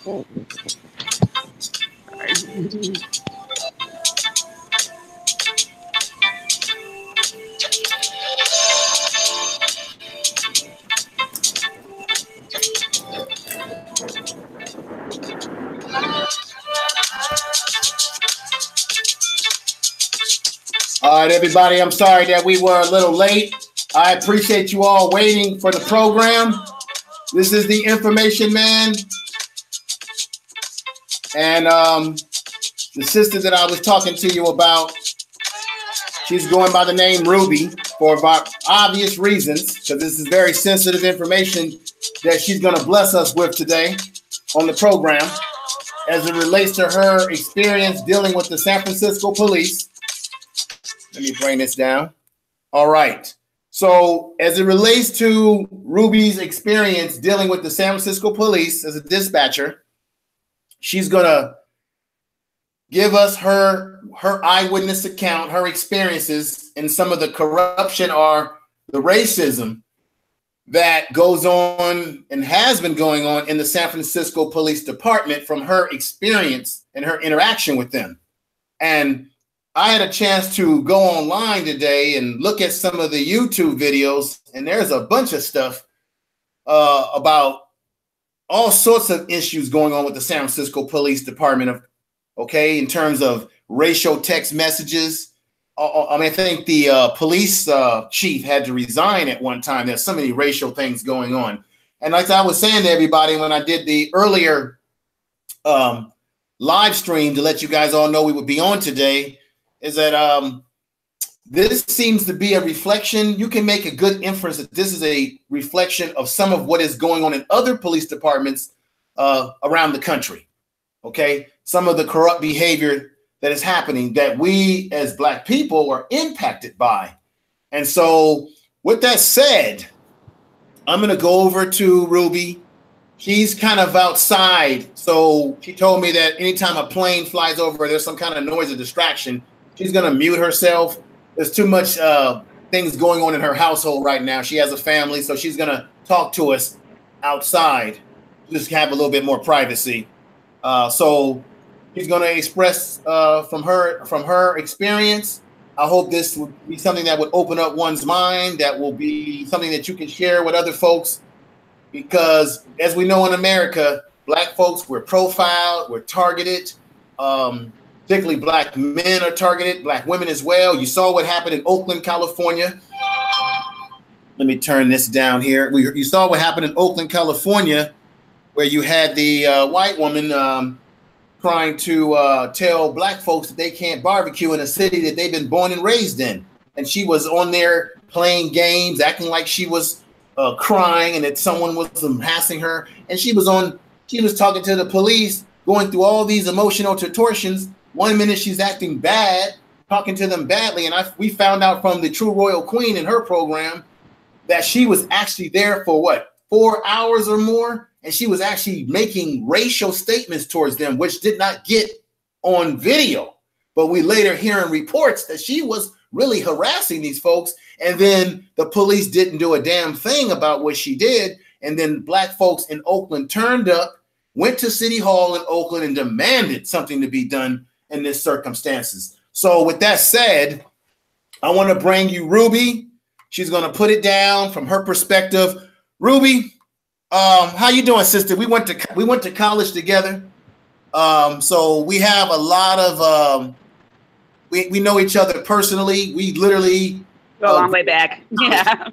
All right, everybody, I'm sorry that we were a little late. I appreciate you all waiting for the program. This is the Information Man. And the sister that I was talking to you about, she's going by the name Ruby for about obvious reasons, because this is very sensitive information that she's going to bless us with today on the program as it relates to her experience dealing with the San Francisco police. Let me bring this down. All right. So as it relates to Ruby's experience dealing with the San Francisco police as a dispatcher, she's going to give us her eyewitness account, her experiences in some of the corruption or the racism that goes on and has been going on in the San Francisco Police Department from her experience and her interaction with them. And I had a chance to go online today and look at some of the YouTube videos, and there's a bunch of stuff about all sorts of issues going on with the San Francisco Police Department, in terms of racial text messages. I think the police chief had to resign at one time. There's so many racial things going on. And like I was saying to everybody when I did the earlier live stream to let you guys all know we would be on today, is that this seems to be a reflection. You can make a good inference that this is a reflection of some of what is going on in other police departments around the country. Okay, some of the corrupt behavior that is happening that we as Black people are impacted by. And so with that said, I'm going to go over to Ruby. She's kind of outside. So she told me that anytime a plane flies over, there's some kind of noise or distraction, she's going to mute herself. There's too much things going on in her household right now. She has a family, so she's going to talk to us outside, just have a little bit more privacy. So she's going to express from her experience. I hope this would be something that would open up one's mind, that will be something that you can share with other folks, because as we know in America, Black folks, we're profiled, we're targeted. Particularly Black men are targeted, Black women as well. You saw what happened in Oakland, California. Let me turn this down here. You saw what happened in Oakland, California, where you had the white woman trying to tell Black folks that they can't barbecue in a city that they've been born and raised in. And she was on there playing games, acting like she was crying and that someone was harassing her. And she was talking to the police, going through all these emotional contortions. One minute she's acting bad, talking to them badly. And we found out from the True Royal Queen in her program that she was actually there for what, 4 hours or more? And she was actually making racial statements towards them, which did not get on video. But we later hear in reports that she was really harassing these folks. And then the police didn't do a damn thing about what she did. And then Black folks in Oakland turned up, went to City Hall in Oakland and demanded something to be done in this circumstances. So with that said, I want to bring you Ruby. She's going to put it down from her perspective. Ruby, how you doing, sister? We went to college together. So we have a lot of we know each other personally. We literally go a long way back. Yeah.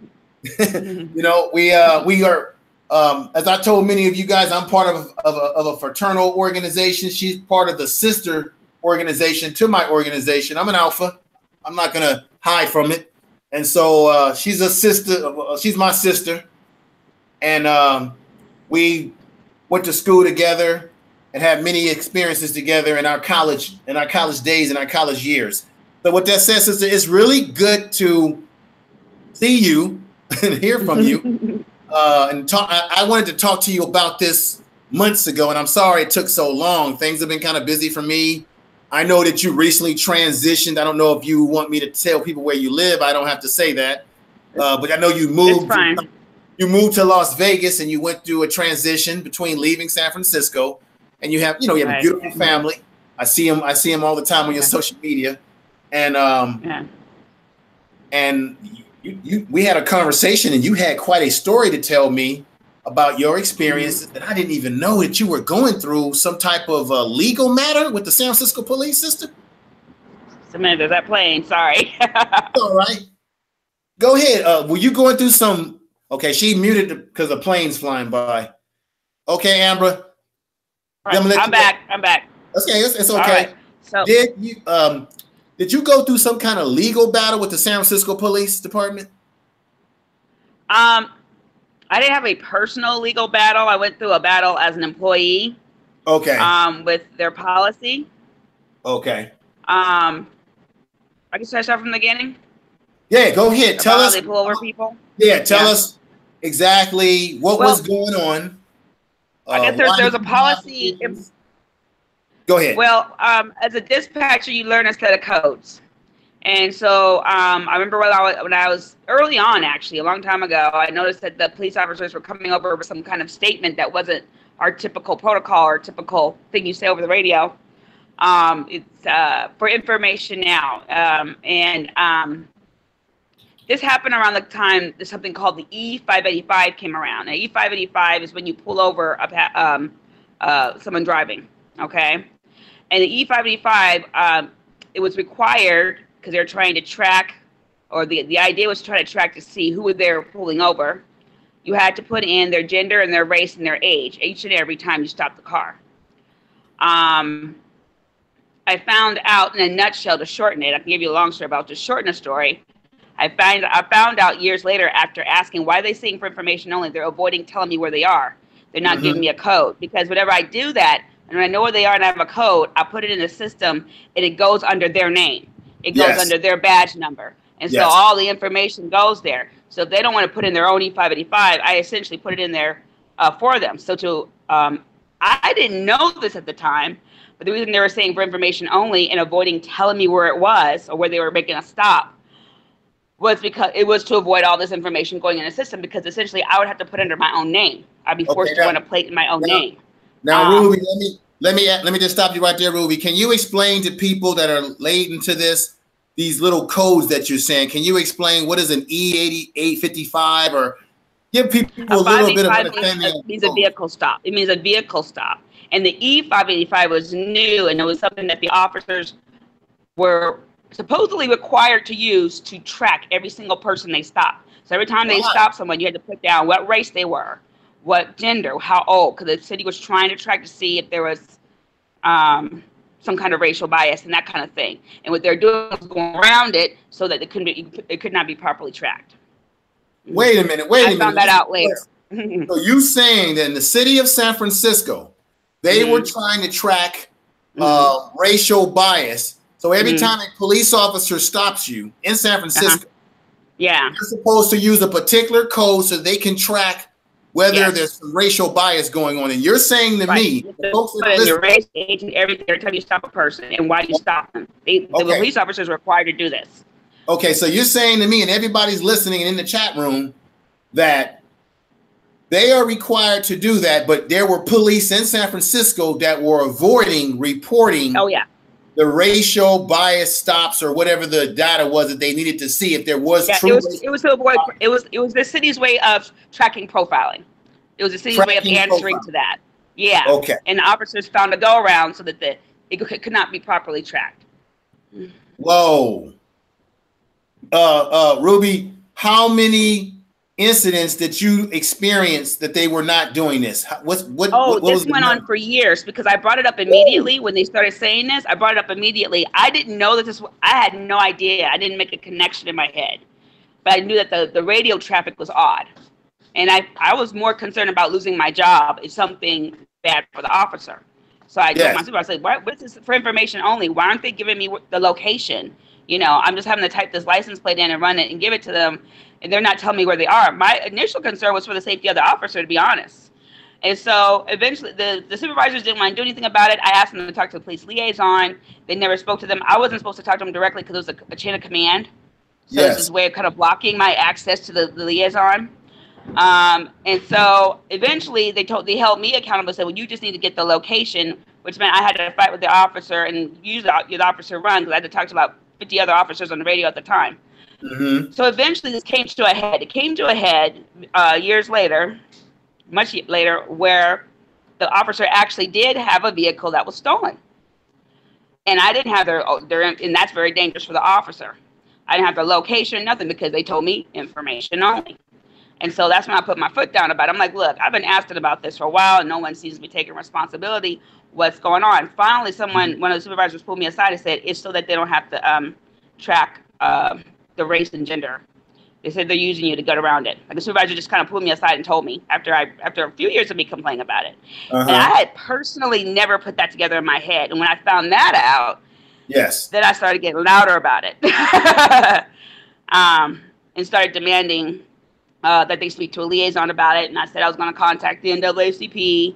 You know, we are as I told many of you guys, I'm part of a fraternal organization. She's part of the sister organization to my organization. I'm an alpha. I'm not going to hide from it. And so she's a sister. She's my sister. And we went to school together and had many experiences together in our college days and our college years. So what that says is that it's really good to see you and hear from you. And talk. I wanted to talk to you about this months ago, and I'm sorry it took so long. Things have been kind of busy for me. I know that you recently transitioned. I don't know if you want me to tell people where you live. I don't have to say that. But I know you moved. It's fine. You moved to Las Vegas and you went through a transition between leaving San Francisco. and you have, you know, you have a beautiful family. I see him all the time on your social media, and and we had a conversation, and you had quite a story to tell me about your experiences that I didn't even know that you were going through some type of legal matter with the San Francisco police system. Samantha, that plane, sorry. All right. Go ahead. Were you going through some, okay, she muted because the plane's flying by. Okay, Amber. Right, I'm back. Okay, it's okay. Right. So did you go through some kind of legal battle with the San Francisco Police Department? I didn't have a personal legal battle. I went through a battle as an employee. Okay. With their policy. Okay. I can start from the beginning. Yeah, go ahead. Tell us. They pull over people. Yeah, tell us exactly what was going on. I guess there was a policy. Go ahead. Well, as a dispatcher, you learn a set of codes. And so I remember when I was early on, actually, a long time ago, I noticed that the police officers were coming over with some kind of statement that wasn't our typical protocol or typical thing you say over the radio. It's for information now. This happened around the time that something called the E-585 came around. Now, E-585 is when you pull over someone driving, okay? And the E-585, it was required because they're trying to track, or the idea was to try to track to see who they're pulling over. You had to put in their gender and their race and their age each and every time you stopped the car. I found out, in a nutshell, to shorten it, I can give you a long story, about to shorten the story. I found out years later, after asking why they're saying for information only, they're avoiding telling me where they are. They're not giving me a code, because whenever I do that, and when I know where they are and I have a code, I put it in the system and it goes under their name. It goes under their badge number. And so all the information goes there. So if they don't want to put in their own E-585, I essentially put it in there for them. So I didn't know this at the time, but the reason they were saying for information only and avoiding telling me where it was or where they were making a stop was because it was to avoid all this information going in the system, because essentially I would have to put under my own name. I'd be forced to run a plate in my own name. Now, Ruby, let me just stop you right there, Ruby. Can you explain to people that are laden to this, these little codes that you're saying? Can you explain what is an E-855, or give people a little bit of understanding? It means a vehicle stop. It means a vehicle stop. And the E-585 was new, and it was something that the officers were supposedly required to use to track every single person they stopped. So every time they stopped someone, you had to put down what race they were, what gender, how old, because the city was trying to track to see if there was some kind of racial bias and that kind of thing. And what they're doing is going around it so that it could not be properly tracked. Wait a minute. I found that out later. So you saying that in the city of San Francisco, they were trying to track racial bias. So every time a police officer stops you in San Francisco, you're supposed to use a particular code so they can track whether there's some racial bias going on. And you're saying to me, folks that your race, age, and everything every time you stop a person, and why you stop them. The police officers are required to do this. Okay, so you're saying to me, and everybody's listening in the chat room, that they are required to do that, but there were police in San Francisco that were avoiding reporting the racial bias stops or whatever the data was that they needed to see if there was true. It was to avoid. It was the city's way of tracking profiling. It was the city's way of answering to that. Yeah. Okay. And the officers found a go around so that it could not be properly tracked. Whoa. Ruby, how many incidents that you experienced that they were not doing this? This went on for years, because I brought it up immediately when they started saying this. I brought it up immediately. I didn't know that I had no idea. I didn't make a connection in my head, but I knew that the radio traffic was odd, and I was more concerned about losing my job if something bad for the officer. So I told my supervisor, I said, "What's this for information only? Why aren't they giving me the location? You know, I'm just having to type this license plate in and run it and give it to them, and they're not telling me where they are." My initial concern was for the safety of the officer, to be honest. And so eventually the supervisors didn't want to do anything about it. I asked them to talk to the police liaison. They never spoke to them. I wasn't supposed to talk to them directly because it was a chain of command. So it was this way of kind of blocking my access to the liaison. And so eventually they held me accountable. Said, well, you just need to get the location, which meant I had to fight with the officer and use the officer run, because I had to talk to about 50 other officers on the radio at the time. So eventually this came to a head. It came to a head years later, much later, where the officer actually did have a vehicle that was stolen. And I didn't have their, and that's very dangerous for the officer. I didn't have their location, nothing, because they told me information only. And so that's when I put my foot down about it. I'm like, look, I've been asking about this for a while, and no one seems to be taking responsibility. What's going on? Finally, one of the supervisors pulled me aside and said, it's so that they don't have to track the race and gender. They said they're using you to get around it. Like, the supervisor just kind of pulled me aside and told me after a few years of me complaining about it. And I had personally never put that together in my head. And when I found that out, then I started getting louder about it. And started demanding that they speak to a liaison about it. And I said I was going to contact the NAACP.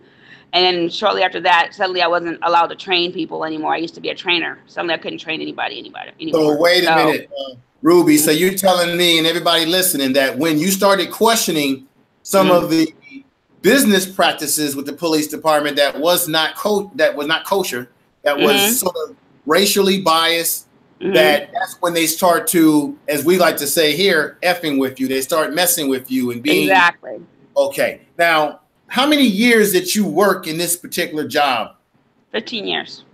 And then shortly after that, suddenly I wasn't allowed to train people anymore. I used to be a trainer. Suddenly I couldn't train anybody anymore. So wait a minute, Ruby. So you're telling me and everybody listening that when you started questioning some of the business practices with the police department that was not kosher, that was sort of racially biased, that's when they start to, as we like to say here, effing with you. They start messing with you and being okay. Now, how many years did you work in this particular job? 15 years.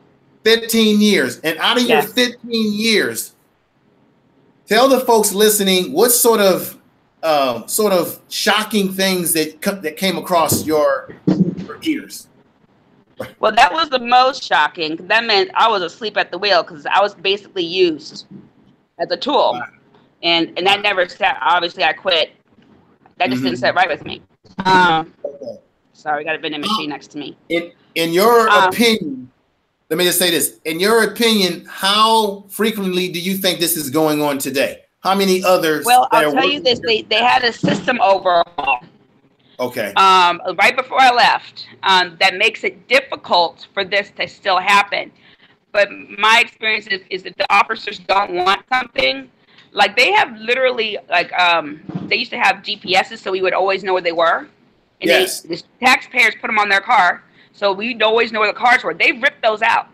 15 years. And out of your 15 years, tell the folks listening what sort of shocking things that came across your ears. Well, that was the most shocking. That meant I was asleep at the wheel, because I was basically used as a tool. And that never sat. Obviously, I quit. That just didn't sit right with me. Sorry, got a vending machine next to me. In your opinion, let me just say this. In your opinion, how frequently do you think this is going on today? How many others? Well, I'll tell you this. They had a system overhaul. Okay. Right before I left, that makes it difficult for this to still happen. But my experience is that the officers don't want something. Like, they have literally, like, they used to have GPSs, so we would always know where they were. And the taxpayers put them on their car, so we'd always know where the cars were. They ripped those out.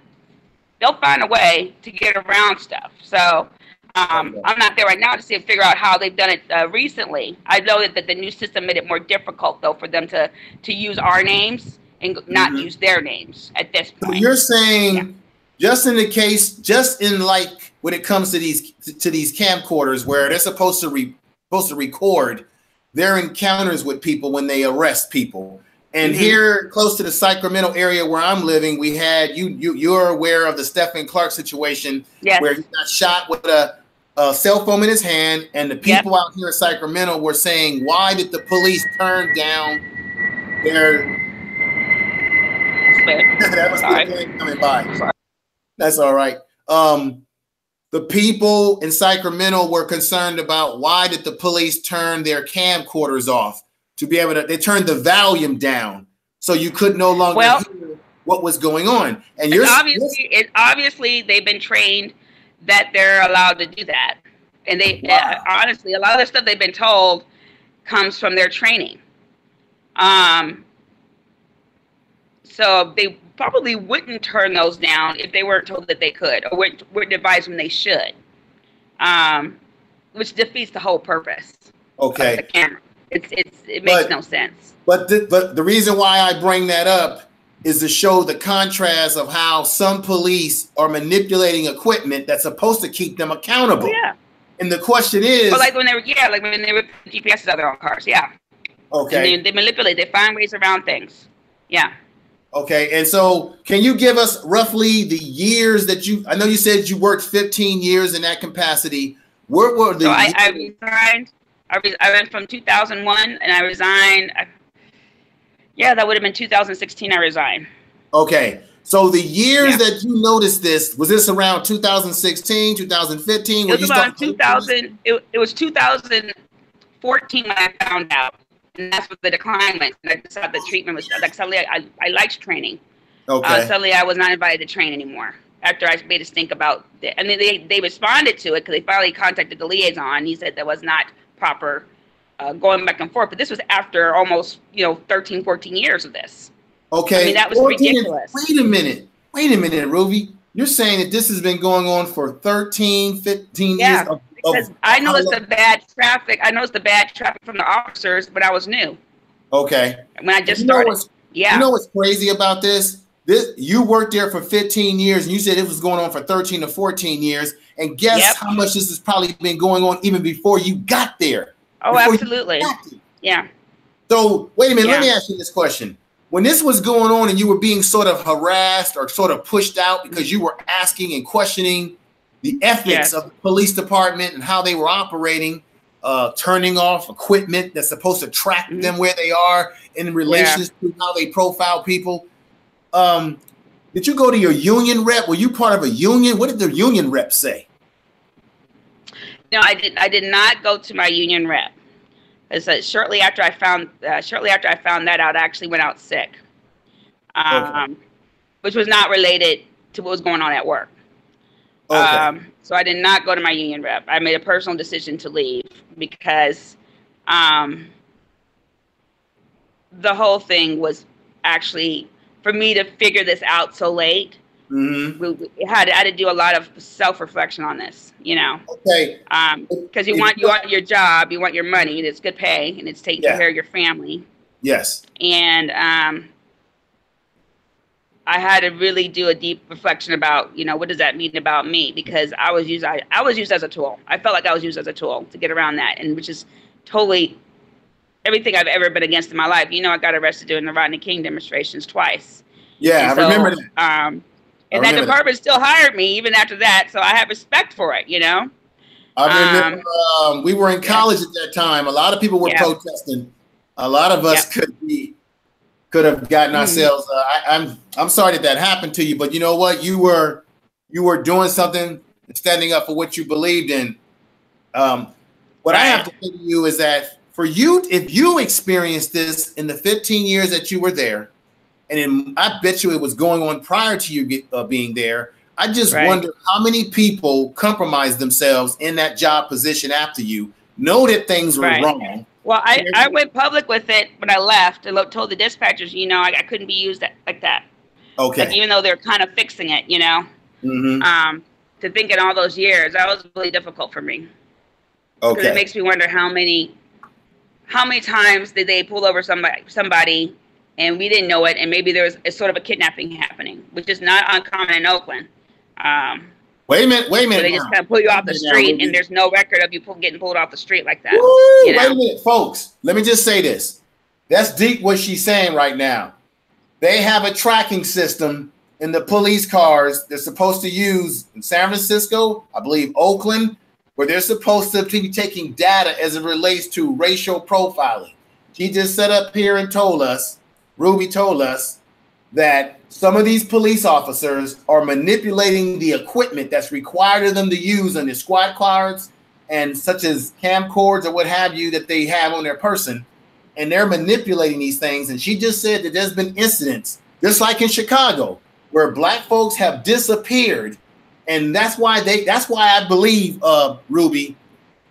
They'll find a way to get around stuff. So I'm not there right now to figure out how they've done it recently. I know that the new system made it more difficult, though, for them to use our names and not use their names at this point. So you're saying just in the case, just in like when it comes to these camcorders where they're supposed to record their encounters with people when they arrest people. And here close to the Sacramento area where I'm living, we had you're aware of the Stephen Clark situation where he got shot with a cell phone in his hand, and the people out here in Sacramento were saying, why did the police turn down their that was the plane coming by. That's all right. The people in Sacramento were concerned about why did the police turn their camcorders off to be able to, they turned the volume down so you could no longer hear what was going on. And you're obviously they've been trained that they're allowed to do that. And they honestly, a lot of the stuff they've been told comes from their training. So they probably wouldn't turn those down if they weren't told that they could, or wouldn't advise when they should, which defeats the whole purpose of the camera. It makes no sense. But the reason why I bring that up is to show the contrast of how some police are manipulating equipment that's supposed to keep them accountable. Yeah. And the question is, like when they were GPSs out there on cars. Yeah. Okay. And they manipulate. They find ways around things. Yeah. Okay, and so can you give us roughly the years that I know you said you worked 15 years in that capacity. Where were the I resigned. I went from 2001 and I resigned. That would have been 2016 I resigned. Okay, so the years that you noticed this, was this around 2016, 2015? It was around 2000. It was 2014 when I found out. And that's what the decline went. And I decided the treatment was like suddenly I liked training. Okay. Suddenly I was not invited to train anymore after I made us think about it. And then they responded to it because they finally contacted the liaison. He said there was not proper going back and forth. But this was after almost, 13, 14 years of this. Okay. I mean, that was ridiculous. Wait a minute, Ruby. You're saying that this has been going on for 13, 15 years? Because I noticed the bad traffic. I noticed the bad traffic from the officers, but I was new. Okay. When I just started. You know what's crazy about this? You worked there for 15 years, and you said it was going on for 13 to 14 years. And guess how much this has probably been going on even before you got there? Oh, absolutely. Yeah. So wait a minute. Let me ask you this question. When this was going on and you were being sort of harassed or sort of pushed out because you were asking and questioning the ethics of the police department and how they were operating, turning off equipment that's supposed to track them where they are in relation to how they profile people. Did you go to your union rep? Were you part of a union? What did the union rep say? No, I did not go to my union rep. Shortly after I found that out, I actually went out sick, which was not related to what was going on at work. Okay. So I did not go to my union rep. I made a personal decision to leave because the whole thing was actually, for me to figure this out so late, I had to do a lot of self-reflection on this, Okay. Because you want your job, you want your money, and it's good pay, and it's taking care of your family. Yes. And I had to really do a deep reflection about, what does that mean about me? Because I was used as a tool. I felt like I was used as a tool to get around that, and which is totally everything I've ever been against in my life. I got arrested during the Rodney King demonstrations twice. Yeah, I remember that. And that department still hired me even after that, so I have respect for it, I remember we were in college at that time. A lot of people were protesting. A lot of us could have gotten ourselves. I'm sorry that happened to you, but you know what? You were doing something, standing up for what you believed in. What I have to say to you is that for you, if you experienced this in the 15 years that you were there, and I bet you it was going on prior to you being there, I just wonder how many people compromised themselves in that job position after you, know that things were wrong. Well, I went public with it when I left and told the dispatchers, I couldn't be used like that. Okay. Like, even though they're kind of fixing it, to think in all those years, that was really difficult for me. Okay. Because it makes me wonder how many times did they pull over somebody and we didn't know it, and maybe there was a sort of a kidnapping happening, which is not uncommon in Oakland. Wait a minute. So they just kind of pull you off the street, and there's no record of you getting pulled off the street like that. Wait a minute, folks. Let me just say this. That's deep what she's saying right now. They have a tracking system in the police cars they're supposed to use in San Francisco, I believe Oakland, where they're supposed to be taking data as it relates to racial profiling. She just sat up here and Ruby told us that some of these police officers are manipulating the equipment that's required of them to use on their squad cars and such as camcorders or what have you that they have on their person. And they're manipulating these things. And she just said that there's been incidents, just like in Chicago, where black folks have disappeared. And that's why I believe, Ruby,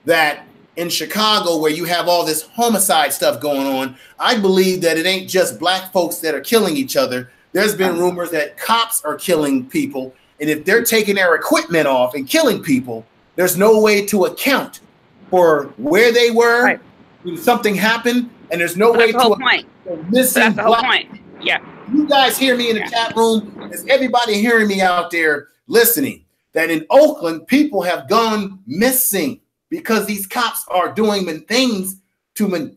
that in Chicago, where you have all this homicide stuff going on, I believe that it ain't just black folks that are killing each other. There's been rumors that cops are killing people. And if they're taking their equipment off and killing people, there's no way to account for where they were when something happened. And there's no way to account for missing black. Yeah. You guys hear me in the chat room? Is everybody hearing me out there listening? That in Oakland, people have gone missing because these cops are doing things to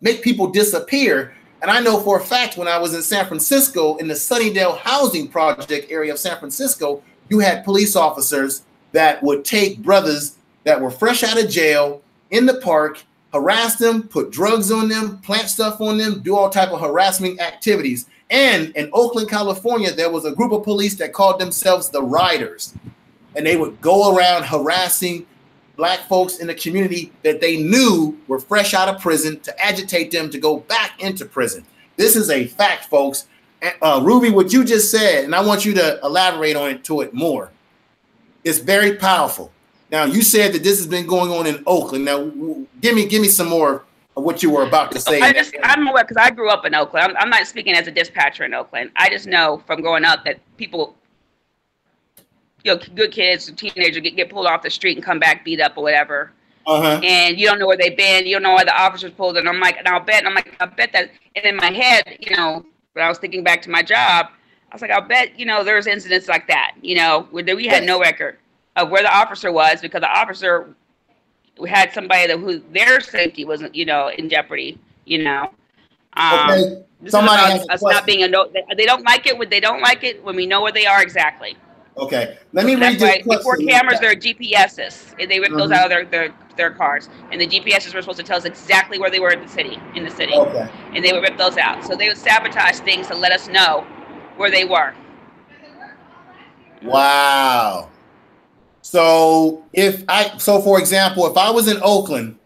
make people disappear. And I know for a fact when I was in San Francisco, in the Sunnydale housing project area of San Francisco, you had police officers that would take brothers that were fresh out of jail in the park, harass them, put drugs on them, plant stuff on them, do all type of harassment activities. And in Oakland, California, there was a group of police that called themselves the Riders. And they would go around harassing black folks in the community that they knew were fresh out of prison to agitate them to go back into prison. This is a fact, folks. Ruby, what you just said, and I want you to elaborate on it more. It's very powerful. Now, you said that this has been going on in Oakland. Now, give me some more what you were about to say. I'm aware because I grew up in Oakland. I'm not speaking as a dispatcher in Oakland. I just know from growing up that people, you know, good kids, teenagers get pulled off the street and come back beat up or whatever. And you don't know where they've been. You don't know why the officers pulled it. I'm like, and I bet that. And in my head, you know, when I was thinking back to my job, I was like, I'll bet, you know, there's incidents like that, you know, where we had no record of where the officer was because the officer had somebody that who their safety wasn't, you know, in jeopardy, you know. Okay. Somebody has a us question. not being a no. They don't like it when they don't like it when we know where they are exactly. Okay. Let me read this question. Before cameras, there are GPSs. And they ripped those out of their cars, and the GPSs were supposed to tell us exactly where they were in the city. Okay. And they would rip those out. So they would sabotage things to let us know where they were. Wow. So for example, if I was in Oakland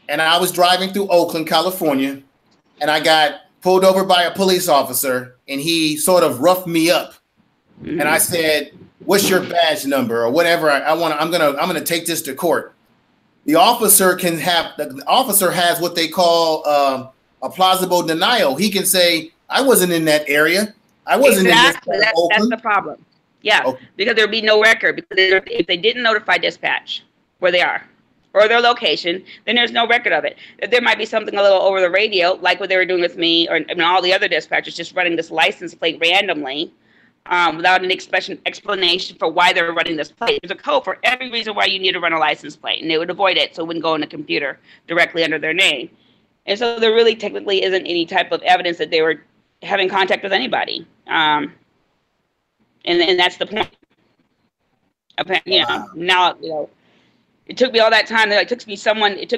and I was driving through Oakland, California, and I got pulled over by a police officer and he sort of roughed me up, and I said, "What's your badge number?" or whatever. I'm gonna take this to court. The officer has what they call a plausible denial. He can say, "I wasn't in that area. I wasn't exactly. in this That's the problem. Yeah, because there'd be no record. Because if they didn't notify dispatch where they are or their location, then there's no record of it. There might be something a little over the radio, like what they were doing with me or all the other dispatchers, just running this license plate randomly without an explanation for why they're running this plate. There's a code for every reason why you need to run a license plate, and they would avoid it so it wouldn't go in the computer directly under their name. And so there really technically isn't any type of evidence that they were having contact with anybody. And that's the point. You know, now, you know, it took me all that time. It took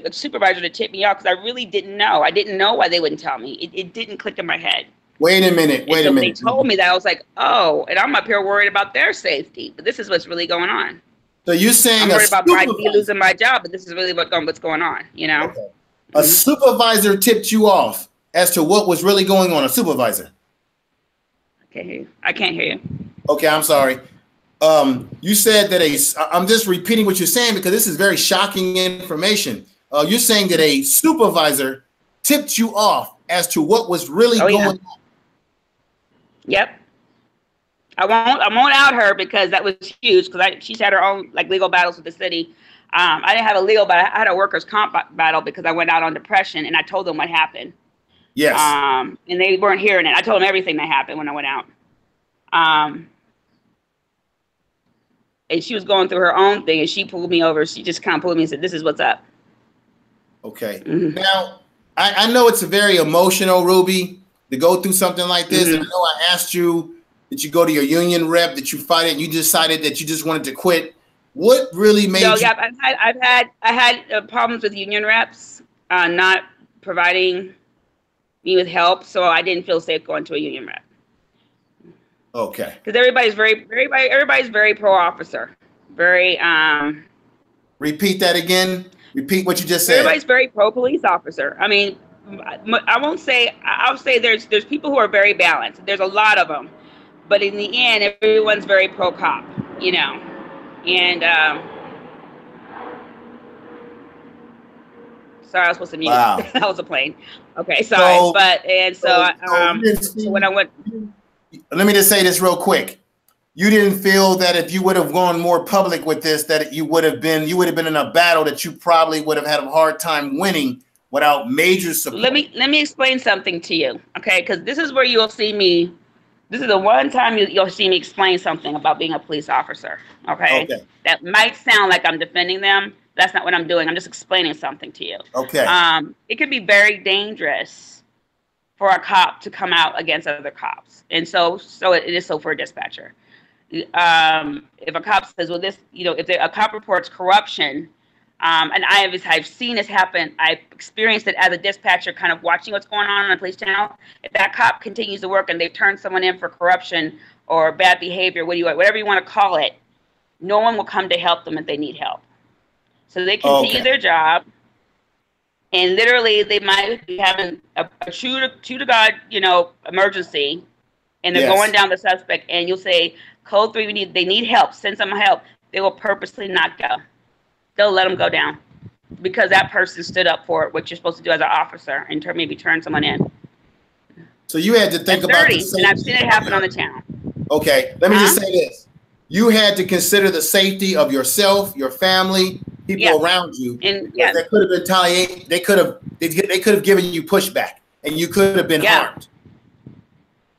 a supervisor to tip me off because I really didn't know. I didn't know why they wouldn't tell me. It didn't click in my head. Wait a minute. When they told me that, I was like, oh, and I'm up here worried about their safety. But this is what's really going on. So you're saying I'm worried about me losing my job, but this is really what's going on, you know? Okay. A supervisor tipped you off as to what was really going on, a supervisor. I can't hear you. Okay, I'm sorry. You said that I'm just repeating what you're saying because this is very shocking information. You're saying that a supervisor tipped you off as to what was really going on. Yep. I won't out her because that was huge because she's had her own like legal battles with the city. I didn't have a legal battle. I had a workers' comp battle because I went out on depression and I told them what happened. Yes. And they weren't hearing it. I told them everything that happened when I went out. And she was going through her own thing and she pulled me over. She just kind of pulled me and said, "This is what's up." Okay. Now, I know it's a very emotional, Ruby, to go through something like this. And I know I asked you that you go to your union rep, that you fight it, and you decided that you just wanted to quit. What really made you? Yeah, I had problems with union reps not providing me with help, so I didn't feel safe going to a union rep. Okay. Because everybody's very pro officer. Very Repeat that again. Repeat what you just said. Everybody's very pro police officer. I mean, I'll say there's people who are very balanced. There's a lot of them, but in the end, everyone's very pro cop. You know, and sorry, I was supposed to mute. Wow. That was a plane. Okay, sorry, so when I went. Let me just say this real quick. You didn't feel that if you would have gone more public with this, that you would have been in a battle that you probably would have had a hard time winning without major support. Let me explain something to you, okay? Because this is where you'll see me. This is the one time you'll see me explain something about being a police officer, okay? That might sound like I'm defending them. That's not what I'm doing. I'm just explaining something to you. Okay. It can be very dangerous for a cop to come out against other cops, and so it is so for a dispatcher. If a cop says, well, this, you know, if a cop reports corruption, and I've seen this happen, I've experienced it as a dispatcher, kind of watching what's going on a police channel. If that cop continues to work and they've turned someone in for corruption or bad behavior, whatever you want to call it, no one will come to help them if they need help. So they continue their job. And literally, they might be having a true to God, you know, emergency, and they're going down the suspect. And you'll say, "Code 3, they need help. Send some help." They will purposely not go. They'll let them go down. because that person stood up for what you're supposed to do as an officer and maybe turn someone in. So you had to think about the safety. And I've seen it happen on the channel. Okay, let me just say this. You had to consider the safety of yourself, your family, people around you. And they could have been retaliated. They could have given you pushback, and you could have been harmed.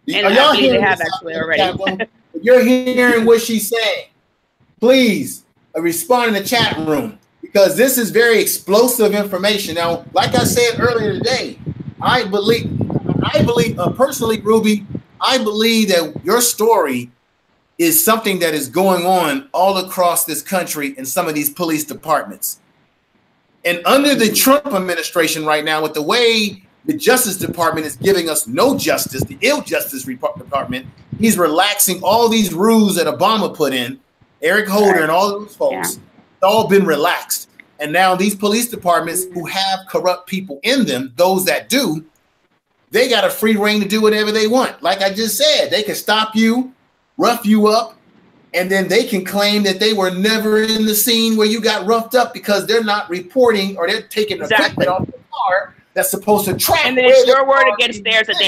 And y'all hearing they have actually already. You're hearing what she's saying. Please respond in the chat room, because this is very explosive information. Now, like I said earlier today, I believe personally, Ruby, I believe that your story is something that is going on all across this country in some of these police departments. And under the Trump administration right now, with the way the Justice Department is giving us no justice, the ill Justice Department, he's relaxing all these rules that Obama put in, Eric Holder and all those folks, it's all been relaxed. And now these police departments who have corrupt people in them, those that do, they got a free reign to do whatever they want. Like I just said, they can stop you, rough you up, and then they can claim that they were never in the scene where you got roughed up because they're not reporting, or they're taking equipment off the car that's supposed to track. And then it's your word against theirs that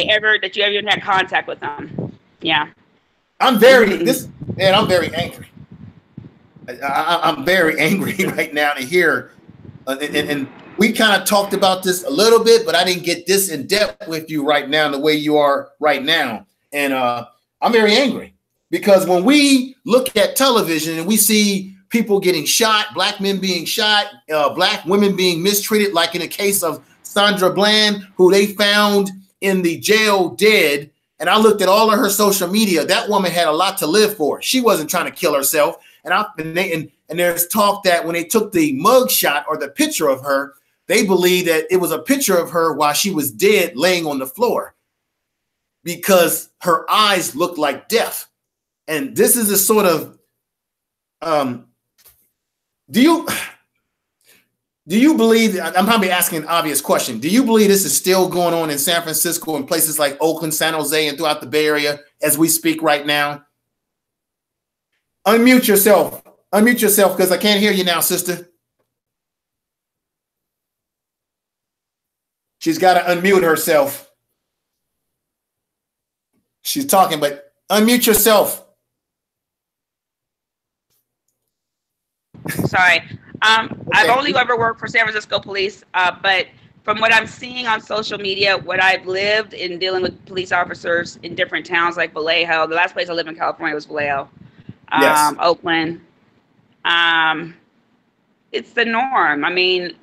you ever even had contact with them. Yeah. I'm very angry. I'm very angry right now to hear, and we kind of talked about this a little bit, but I didn't get this in depth with you right now, the way you are right now. And I'm very angry, because when we look at television and we see people getting shot, black men being shot, black women being mistreated, like in the case of Sandra Bland, who they found in the jail dead. And I looked at all of her social media. That woman had a lot to live for. She wasn't trying to kill herself. And there's talk that when they took the mug shot or the picture of her, they believe that it was a picture of her while she was dead, laying on the floor, because her eyes looked like death. And this is a sort of, do you believe, I'm probably asking an obvious question, do you believe this is still going on in San Francisco and places like Oakland, San Jose, and throughout the Bay Area as we speak right now? Unmute yourself, because I can't hear you now, sister. She's got to unmute herself. She's talking, but unmute yourself. Sorry. I've only ever worked for San Francisco police, but from what I'm seeing on social media, what I've lived in dealing with police officers in different towns like Vallejo, the last place I lived in California was Vallejo, Oakland. It's the norm. I mean,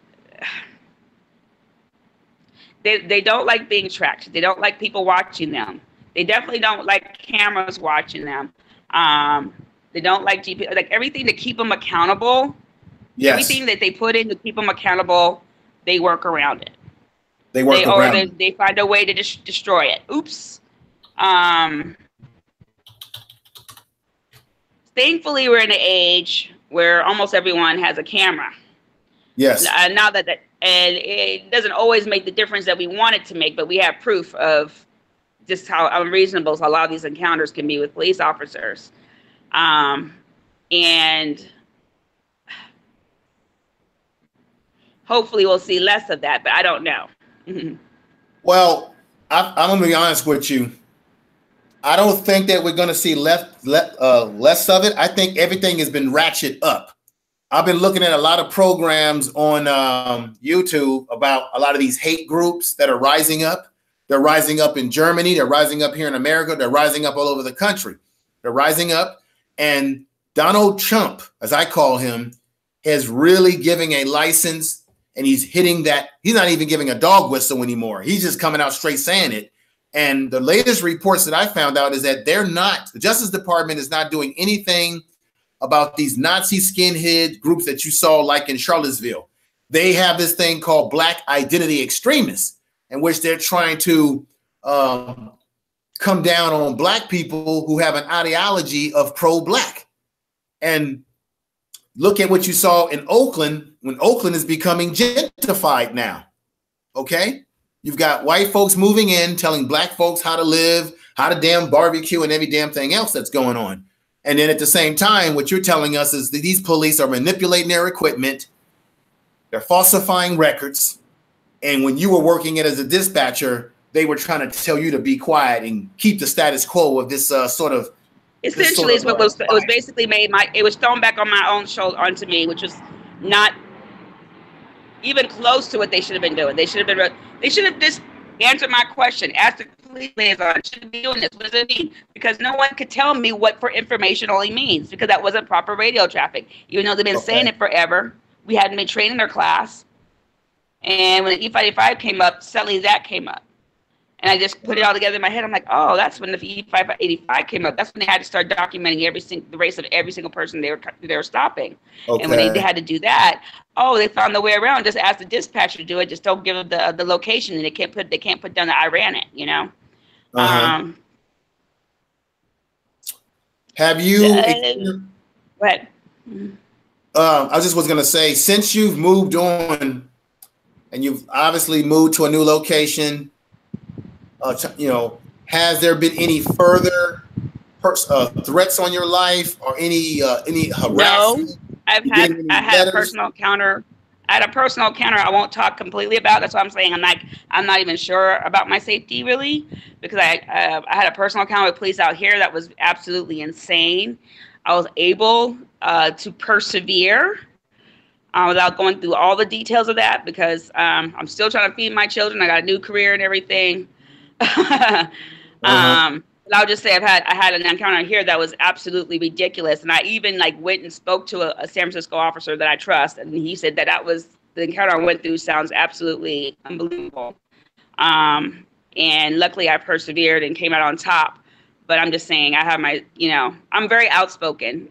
they don't like being tracked. They don't like people watching them. They definitely don't like cameras watching them. They don't like GPS, like everything to keep them accountable. Yes. Everything that they put in to keep them accountable, they work around it. They find a way to destroy it. Oops. Thankfully, we're in an age where almost everyone has a camera. Yes. Now that and it doesn't always make the difference that we want it to make, but we have proof of just how unreasonable a lot of these encounters can be with police officers. And hopefully we'll see less of that, but I don't know. Well, I'm going to be honest with you. I don't think that we're going to see less of it. I think everything has been ratcheted up. I've been looking at a lot of programs on YouTube about a lot of these hate groups that are rising up. They're rising up in Germany. They're rising up here in America. They're rising up all over the country. They're rising up. And Donald Trump, as I call him, is really giving a license, and he's hitting that. He's not even giving a dog whistle anymore. He's just coming out straight saying it. And the latest reports that I found out is that the Justice Department is not doing anything about these Nazi skinhead groups that you saw like in Charlottesville. They have this thing called Black Identity Extremists, in which they're trying to come down on Black people who have an ideology of pro-Black. And look at what you saw in Oakland, when Oakland is becoming gentrified now. Okay? You've got white folks moving in, telling Black folks how to live, how to damn barbecue, and every damn thing else that's going on. And then at the same time, what you're telling us is that these police are manipulating their equipment, They're falsifying records. And when you were working it as a dispatcher, they were trying to tell you to be quiet and keep the status quo of this sort of. Essentially, it was basically made it was thrown back on my own shoulder onto me, which was not even close to what they should have been doing. They should have just answered my question, asked the police liaison, should I be doing this? What does it mean? Because no one could tell me what for information only means, because that wasn't proper radio traffic. Even though they've been saying it forever, we hadn't been trained in their class. And when the E585 came up, suddenly that came up. And I just put it all together in my head. I'm like, oh, that's when the E585 came up. That's when they had to start documenting the race of every single person they were stopping. Okay. And when they had to do that, they found the way around. Just ask the dispatcher to do it. Just don't give them the location, and they can't put down that I ran it. You know. Have you? What? I just was gonna say, since you've moved on, and you've obviously moved to a new location. Has there been any further threats on your life or any harassment? No, I had a personal encounter. I had a personal encounter I won't talk completely about. That's what I'm saying. I'm not even sure about my safety really, because I had a personal encounter with police out here that was absolutely insane. I was able to persevere without going through all the details of that, because I'm still trying to feed my children. I got a new career and everything. I'll just say I had an encounter here that was absolutely ridiculous, and I even went and spoke to a San Francisco officer that I trust, and he said that was the encounter I went through sounds absolutely unbelievable. And luckily I persevered and came out on top. But I'm just saying, I have I'm very outspoken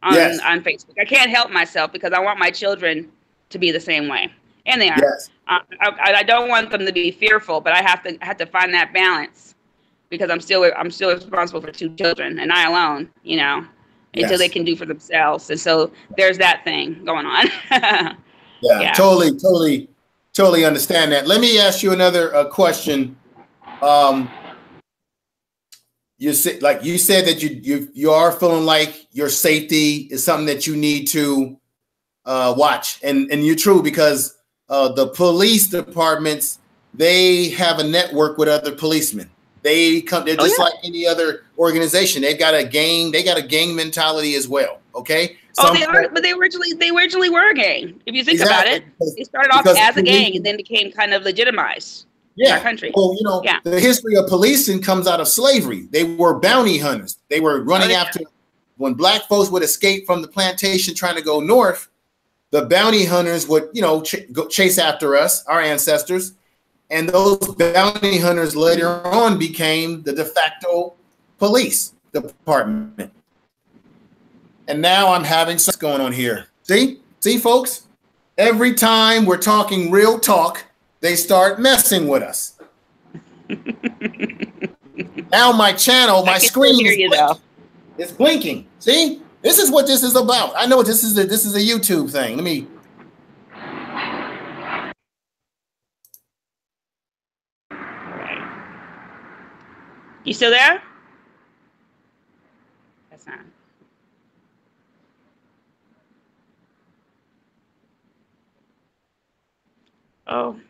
on Facebook. I can't help myself because I want my children to be the same way, and they are. Yes. I don't want them to be fearful, but I have to find that balance, because I'm still responsible for 2 children, and I alone, until they can do for themselves. And so there's that thing going on. Yeah, totally understand that. Let me ask you another question. You said that you are feeling like your safety is something that you need to watch, and you're true, because the police departments, they have a network with other policemen. They're just like any other organization. They've got a gang. They got a gang mentality as well. Okay. But they originally were a gang. If you think about it, they started off as a gang and then became kind of legitimized. In our country. Well, the history of policing comes out of slavery. They were bounty hunters. They were running after, when black folks would escape from the plantation trying to go north, the bounty hunters would, go chase after us, our ancestors. And those bounty hunters later on became the de facto police department. And now I'm having what's going on here. See, folks, every time we're talking real talk, they start messing with us. Now my channel, my screen is blinking. It's blinking. See, this is what this is about. I know this is a YouTube thing. Let me. You still there? That's not. Oh.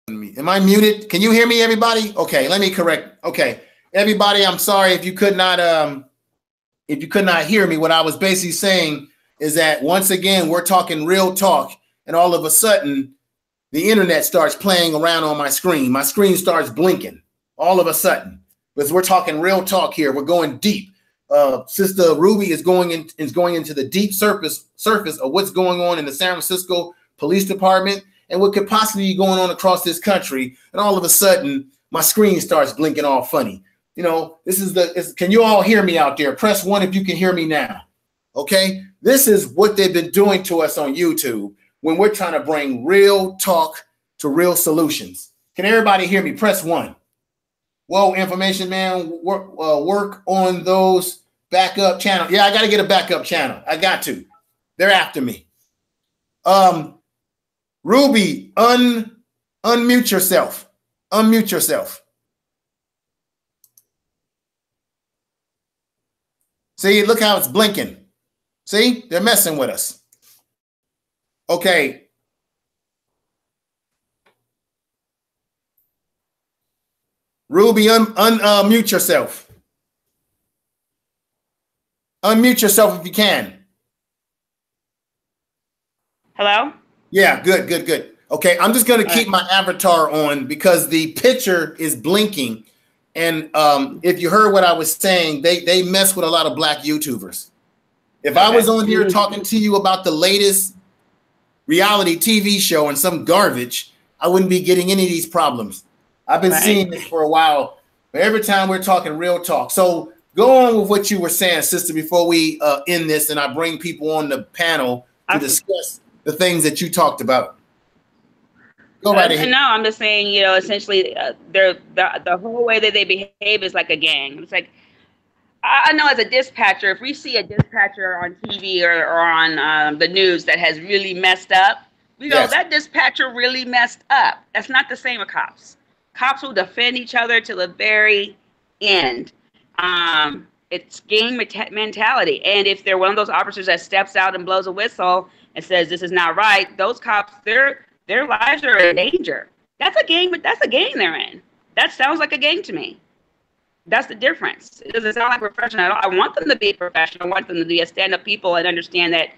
Am I muted? Can you hear me, everybody? Okay, let me correct. Okay, everybody, I'm sorry if you could not hear me. What I was basically saying is that once again, we're talking real talk, and all of a sudden, the internet starts playing around on my screen. My screen starts blinking all of a sudden, because we're talking real talk here. We're going deep. Sister Ruby is going into the deep surface of what's going on in the San Francisco Police Department and what could possibly be going on across this country. And all of a sudden, my screen starts blinking all funny. Can you all hear me out there? Press 1 if you can hear me now. Okay. This is what they've been doing to us on YouTube. when we're trying to bring real talk to real solutions. Can everybody hear me? Press 1. Whoa, information man, work on those backup channels. Yeah, I got to get a backup channel. I got to. They're after me. Ruby, unmute yourself. Unmute yourself. See, look how it's blinking. See, they're messing with us. Okay. Ruby, unmute yourself. Unmute yourself if you can. Hello? Yeah, good. Okay, I'm just going to keep my avatar on because the picture is blinking. And if you heard what I was saying, they mess with a lot of black YouTubers. If I was on here talking to you about the latest reality TV show and some garbage, I wouldn't be getting any of these problems. I've been seeing this for a while, but every time we're talking real talk. So go on with what you were saying, sister, before we end this and I bring people on the panel to discuss the things that you talked about. Go right ahead. No, I'm just saying, you know, essentially the whole way that they behave is like a gang. It's like, I know as a dispatcher, if we see a dispatcher on TV or on the news that has really messed up, we go, that dispatcher really messed up. That's not the same with cops. Cops will defend each other to the very end. It's gang mentality. And if they're one of those officers that steps out and blows a whistle and says this is not right, those cops, their lives are in danger. That's a gang, but that's a gang they're in. That sounds like a gang to me. That's the difference. It doesn't sound like professional. I want them to be professional. I want them to be a stand-up people and understand that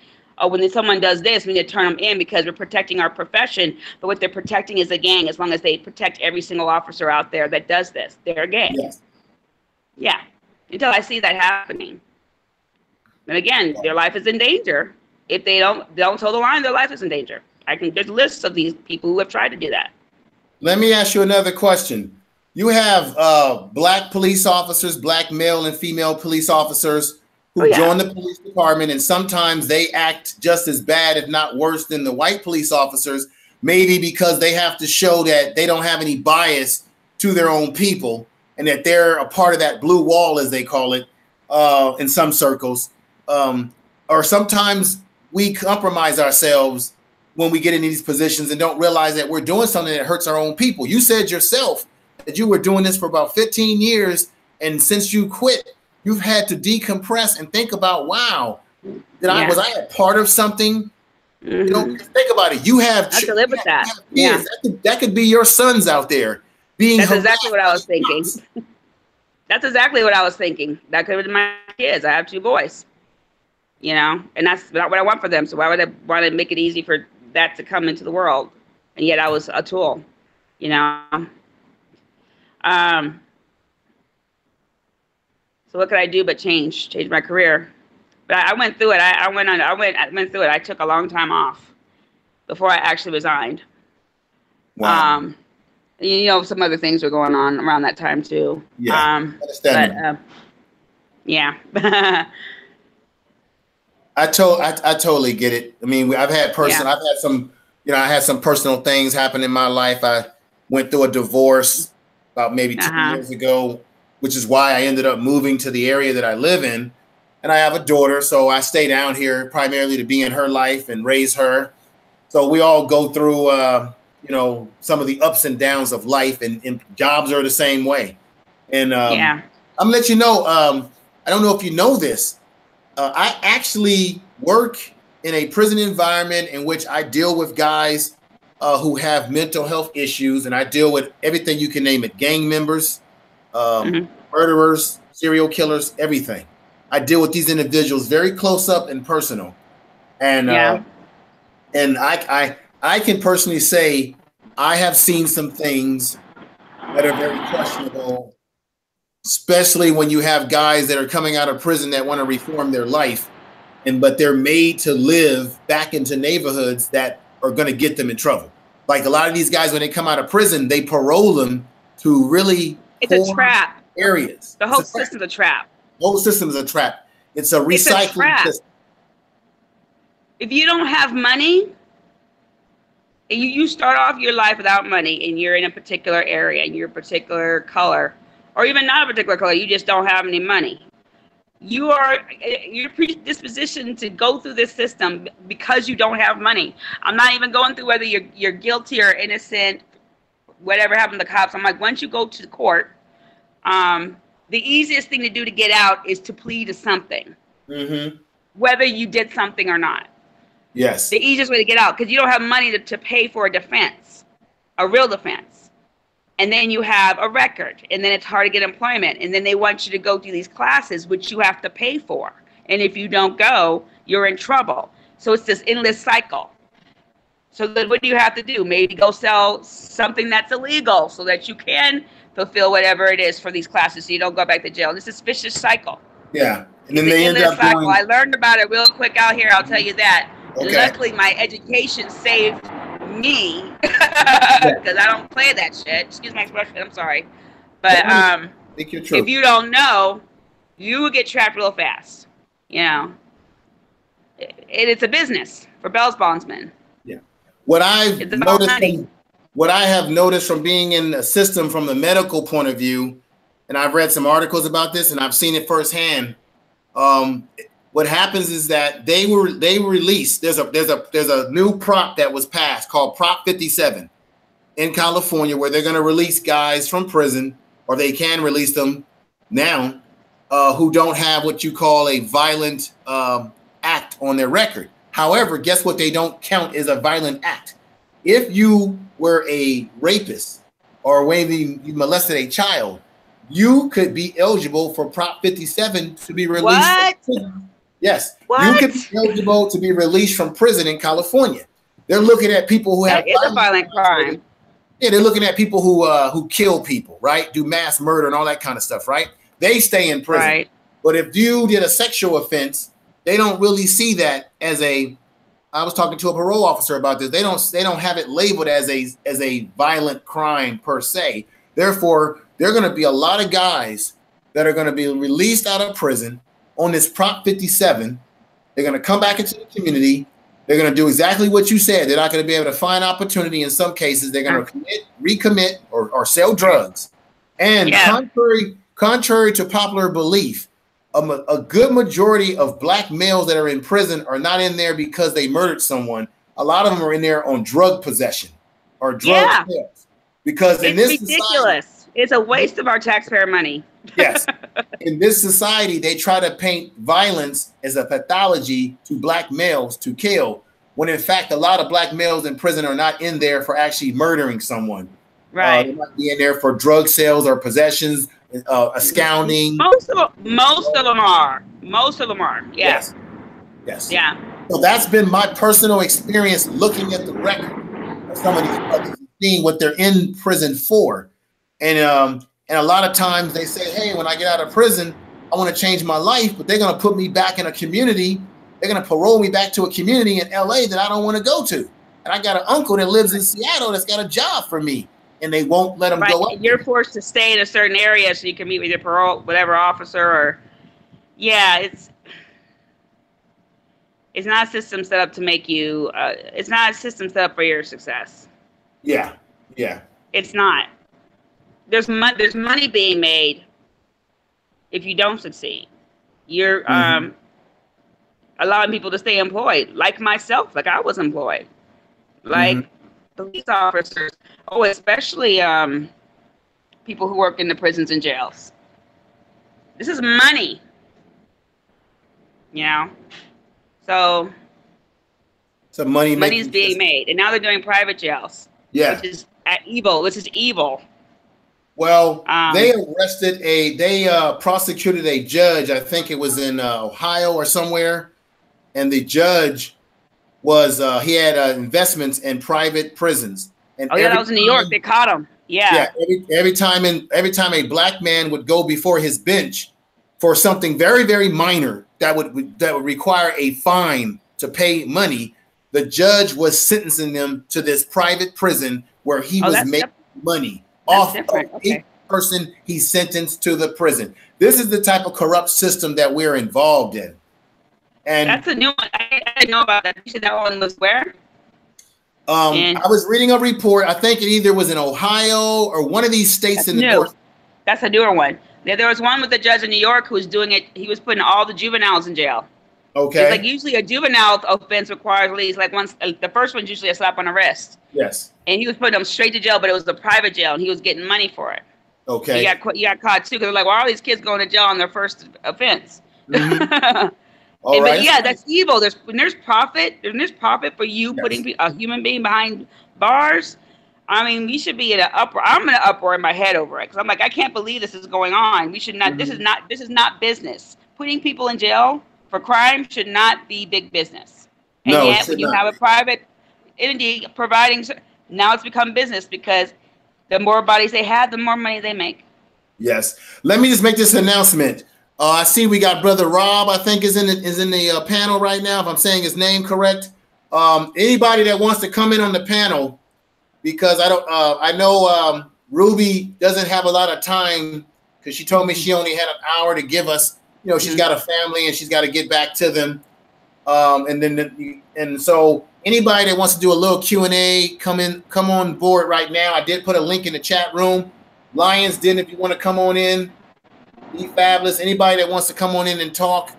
when someone does this, we need to turn them in because we're protecting our profession. But what they're protecting is a gang. As long as they protect every single officer out there that does this, they're a gang. Yes. Yeah. Until I see that happening. And again, their life is in danger. If they don't toe the line, their life is in danger. There's lists of these people who have tried to do that. Let me ask you another question. You have black police officers, black male and female police officers who join the police department, and sometimes they act just as bad, if not worse, than the white police officers, maybe because they have to show that they don't have any bias to their own people and that they're a part of that blue wall, as they call it, in some circles. Or sometimes we compromise ourselves when we get in these positions and don't realize that we're doing something that hurts our own people. You said yourself that you were doing this for about 15 years, and since you quit, you've had to decompress and think about, wow, was I a part of something? You know, think about it. You have to live with that. Yeah, that could be your sons out there being. That's exactly what I was thinking. That's exactly what I was thinking. That could have been my kids. I have 2 boys. You know, and that's not what I want for them. So why would I want to make it easy for that to come into the world? And yet I was a tool. You know. So what could I do but change my career? But I went through it. I went through it. I took a long time off before I actually resigned. Wow. You know, some other things were going on around that time too. Yeah. Yeah. I totally get it. I mean, I've had some, you know, I had some personal things happen in my life. I went through a divorce about maybe 2 years ago, which is why I ended up moving to the area that I live in. And I have a daughter, so I stay down here primarily to be in her life and raise her. So we all go through, you know, some of the ups and downs of life, and jobs are the same way. And I'm gonna let you know, I don't know if you know this, I actually work in a prison environment in which I deal with guys who have mental health issues, and I deal with everything you can name it: gang members, murderers, serial killers, everything. I deal with these individuals very close up and personal, and I can personally say I have seen some things that are very questionable, especially when you have guys that are coming out of prison that want to reform their life, but they're made to live back into neighborhoods that are going to get them in trouble. Like a lot of these guys, when they come out of prison, they parole them to really a trap areas. The whole system's a trap. The whole system is a trap. It's a recycling system. If you don't have money, you start off your life without money, and you're in a particular area, and you're a particular color, or even not a particular color, you just don't have any money. You're predispositioned to go through this system because you don't have money. I'm not even going through whether you're guilty or innocent, whatever happened to the cops. I'm like, once you go to court, the easiest thing to do to get out is to plead to something, whether you did something or not. Yes. The easiest way to get out, because you don't have money to pay for a defense, a real defense. And then you have a record, and then it's hard to get employment. And then they want you to go through these classes, which you have to pay for. And if you don't go, you're in trouble. So it's this endless cycle. So then what do you have to do? Maybe go sell something that's illegal so that you can fulfill whatever it is for these classes so you don't go back to jail. This is vicious cycle. Yeah. And then they end up doing... I learned about it real quick out here, I'll tell you that. Okay. Luckily, my education saved me because I don't play that shit. Excuse my expression. I'm sorry, but if you don't know, you will get trapped real fast. You know, it's a business for bail bondsmen. Yeah. What I have noticed from being in the system from the medical point of view, and I've read some articles about this, and I've seen it firsthand. What happens is that they released. There's a new prop that was passed called Prop 57 in California, where they're going to release guys from prison, or they can release them now, who don't have what you call a violent act on their record. However, guess what? They don't count as a violent act. If you were a rapist or when you molested a child, you could be eligible for Prop 57 to be released. What? Yes, what? You could be eligible to be released from prison in California. They're looking at people who have a violent crime. Yeah, they're looking at people who kill people, right? Do mass murder and all that kind of stuff, right? They stay in prison. Right. But if you did a sexual offense, they don't really see that as a. I was talking to a parole officer about this. They don't have it labeled as a violent crime per se. Therefore, there are going to be a lot of guys that are going to be released out of prison on this Prop 57. They're going to come back into the community. They're going to do exactly what you said. They're not going to be able to find opportunity in some cases. They're going to recommit or sell drugs. And contrary to popular belief, a good majority of black males that are in prison are not in there because they murdered someone. A lot of them are in there on drug possession or drug sales. Because in this ridiculous. Society, it's a waste of our taxpayer money. Yes. In this society, they try to paint violence as a pathology to black males to kill, when in fact, a lot of black males in prison are not in there for actually murdering someone. Right. They might be in there for drug sales or possessions, absconding. Most of them are. Most of them are. Yeah. Yes. Yes. Yeah. So that's been my personal experience looking at the record of some of these brothers, seeing what they're in prison for. And a lot of times they say, hey, when I get out of prison, I want to change my life, but they're going to put me back in a community. They're going to parole me back to a community in LA that I don't want to go to. And I got an uncle that lives in Seattle that's got a job for me, and they won't let him go up. And you're forced to stay in a certain area so you can meet with your parole, whatever officer, or it's not a system set up to make you, it's not a system set up for your success. Yeah. Yeah. It's not. There's money being made if you don't succeed. You're allowing people to stay employed, like myself, like I was employed, like police officers. Oh, especially people who work in the prisons and jails. This is money, you know. So money's being made, and now they're doing private jails. Yeah, which is evil. This is evil. Well, they prosecuted a judge. I think it was in Ohio or somewhere, and the judge was he had investments in private prisons. And that was in New York. They caught him. Yeah. Every time a black man would go before his bench for something very, very minor that would require a fine to pay money, the judge was sentencing them to this private prison where he was making money off of each person he sentenced to the prison. This is the type of corrupt system that we're involved in. And that's a new one. I didn't know about that. You said that one was where? And I was reading a report. I think it either was in Ohio or one of these states in the north. That's a newer one. There was one with the judge in New York who was doing it. He was putting all the juveniles in jail. Okay. It's like usually a juvenile offense requires at least like once. The first one's usually a slap on the wrist. Yes. And he was putting them straight to jail, but it was a private jail, and he was getting money for it. Okay. He got caught too because they're like, why are all these kids going to jail on their first offense? Mm-hmm. All right. But yeah, that's evil. There's profit for you putting a human being behind bars. I mean, we should be in an uproar. I'm in an uproar in my head over it because I'm like, I can't believe this is going on. We should not. Mm-hmm. This is not business. Putting people in jail for crime should not be big business. And no, yet, when you have a private entity providing, now it's become business because the more bodies they have, the more money they make. Yes. Let me just make this announcement. I see we got Brother Rob, I think, is in the panel right now, if I'm saying his name correct. Anybody that wants to come in on the panel, because I know Ruby doesn't have a lot of time because she told me she only had an hour to give us. You know, she's got a family and she's got to get back to them. And so anybody that wants to do a little Q&A, come on board right now. I did put a link in the chat room. Lions Den, if you want to come on in, be fabulous. Anybody that wants to come on in and talk,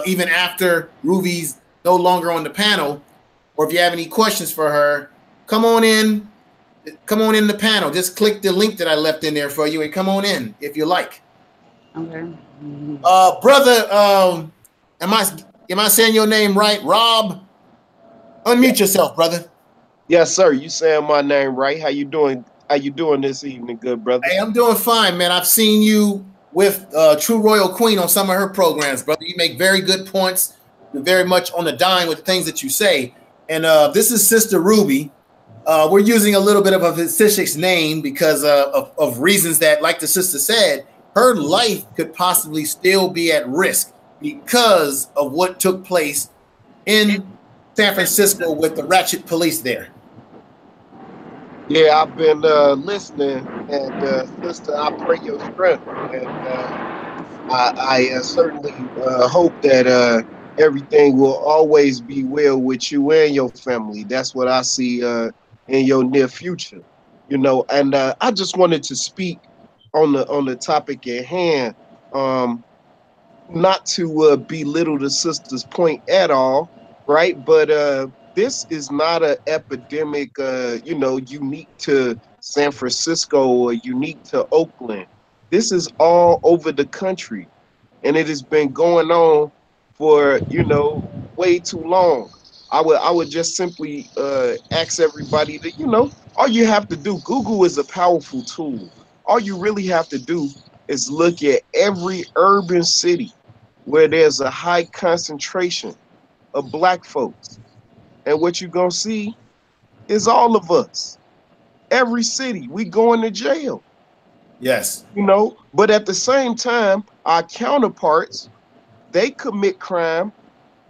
even after Ruby's no longer on the panel, or if you have any questions for her, come on in the panel. Just click the link that I left in there for you and come on in if you like. Okay. Brother, am I saying your name right? Rob, unmute yourself, brother. Yes, sir. You saying my name right. How you doing? How you doing this evening, good brother? Hey, I'm doing fine, man. I've seen you with True Royal Queen on some of her programs, brother. You make very good points. You're very much on the dime with the things that you say. And this is Sister Ruby. We're using a little bit of a fictitious name because of reasons that, like the sister said, her life could possibly still be at risk because of what took place in San Francisco with the ratchet police there. Yeah, I've been listening, and sister, I pray your strength, and I certainly hope that everything will always be well with you and your family. That's what I see in your near future, you know. And I just wanted to speak on the topic at hand, not to belittle the sister's point at all, right? But this is not an epidemic, unique to San Francisco or unique to Oakland. This is all over the country, and it has been going on for way too long. I would just simply ask everybody that all you have to do. Google is a powerful tool. All you really have to do is look at every urban city where there's a high concentration of Black folks. And what you're going to see is all of us. Every city, we going to jail. Yes. But at the same time, our counterparts, they commit crime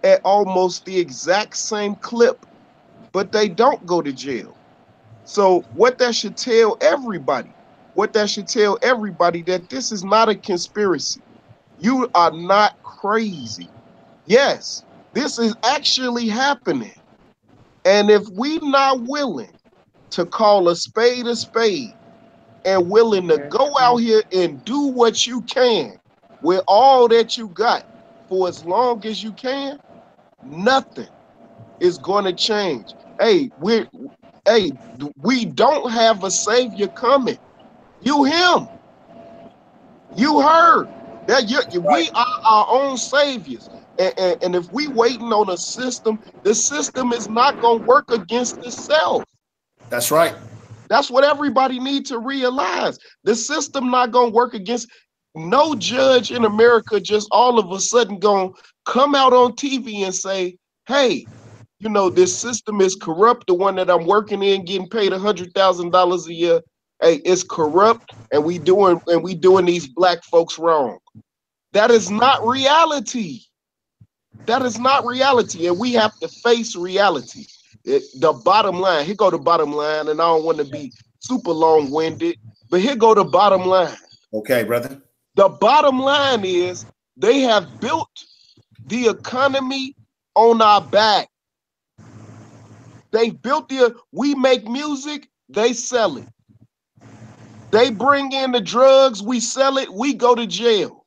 at almost the exact same clip, but they don't go to jail. So what that should tell everybody, that this is not a conspiracy. You are not crazy. Yes, this is actually happening. And if we're not willing to call a spade and willing to go out here and do what you can with all that you got for as long as you can, nothing is going to change. Hey, we don't have a savior coming. You him. You heard that we are our own saviors. And if we waiting on a system, the system is not going to work against itself. That's right. That's what everybody needs to realize. The system not going to work against. No judge in America just all of a sudden going to come out on TV and say, hey, this system is corrupt. The one that I'm working in, getting paid $100,000 a year, hey, it's corrupt, and we doing these Black folks wrong. That is not reality. That is not reality, and we have to face reality. The bottom line, here go the bottom line, and I don't want to be super long-winded, but here go the bottom line. Okay, brother. The bottom line is they have built the economy on our back. They built we make music, they sell it. They bring in the drugs, we sell it, we go to jail.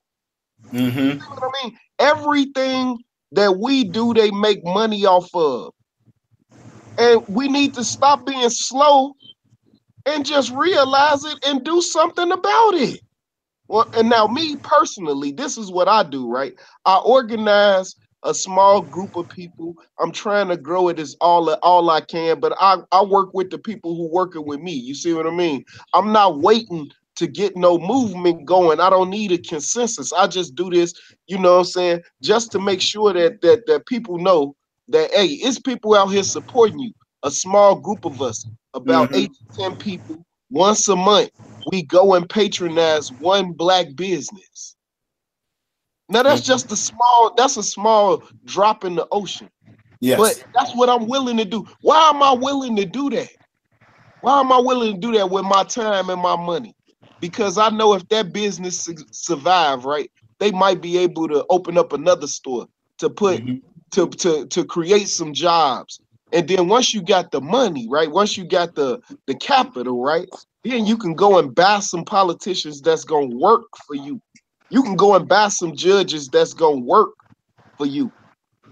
Mm-hmm. You know what I mean? Everything that we do, they make money off of. And we need to stop being slow and just realize it and do something about it. Well, and now me personally, this is what I do, right? I organize a small group of people. I'm trying to grow it as all I can, but I work with the people who working with me. You see what I mean? I'm not waiting to get no movement going. I don't need a consensus. I just do this, you know what I'm saying, just to make sure that people know that, hey, it's people out here supporting you. A small group of us, about 8 to 10 people, once a month, we go and patronize one Black business. Now that's just a small drop in the ocean. Yes. But that's what I'm willing to do. Why am I willing to do that? Why am I willing to do that with my time and my money? Because I know if that business survive, right, they might be able to open up another store to put to create some jobs. And then once you got the money, right, once you got the capital, right, then you can go and buy some politicians that's gonna work for you. You can go and buy some judges that's gonna work for you.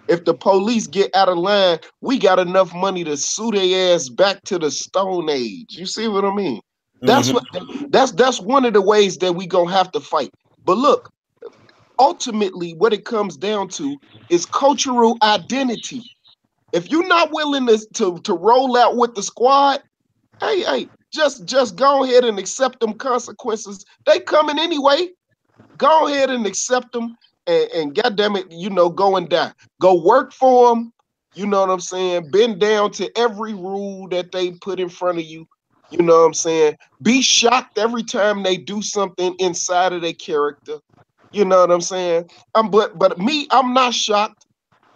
If the police get out of line, we got enough money to sue their ass back to the Stone Age. You see what I mean? That's that's one of the ways that we gonna have to fight. But look, ultimately, what it comes down to is cultural identity. If you're not willing to roll out with the squad, hey, just go ahead and accept them consequences. They coming anyway. Go ahead and accept them, and goddamn it, you know, go and die. Go work for them. You know what I'm saying? Bend down to every rule that they put in front of you. You know what I'm saying? Be shocked every time they do something inside of their character. You know what I'm saying? But me, I'm not shocked.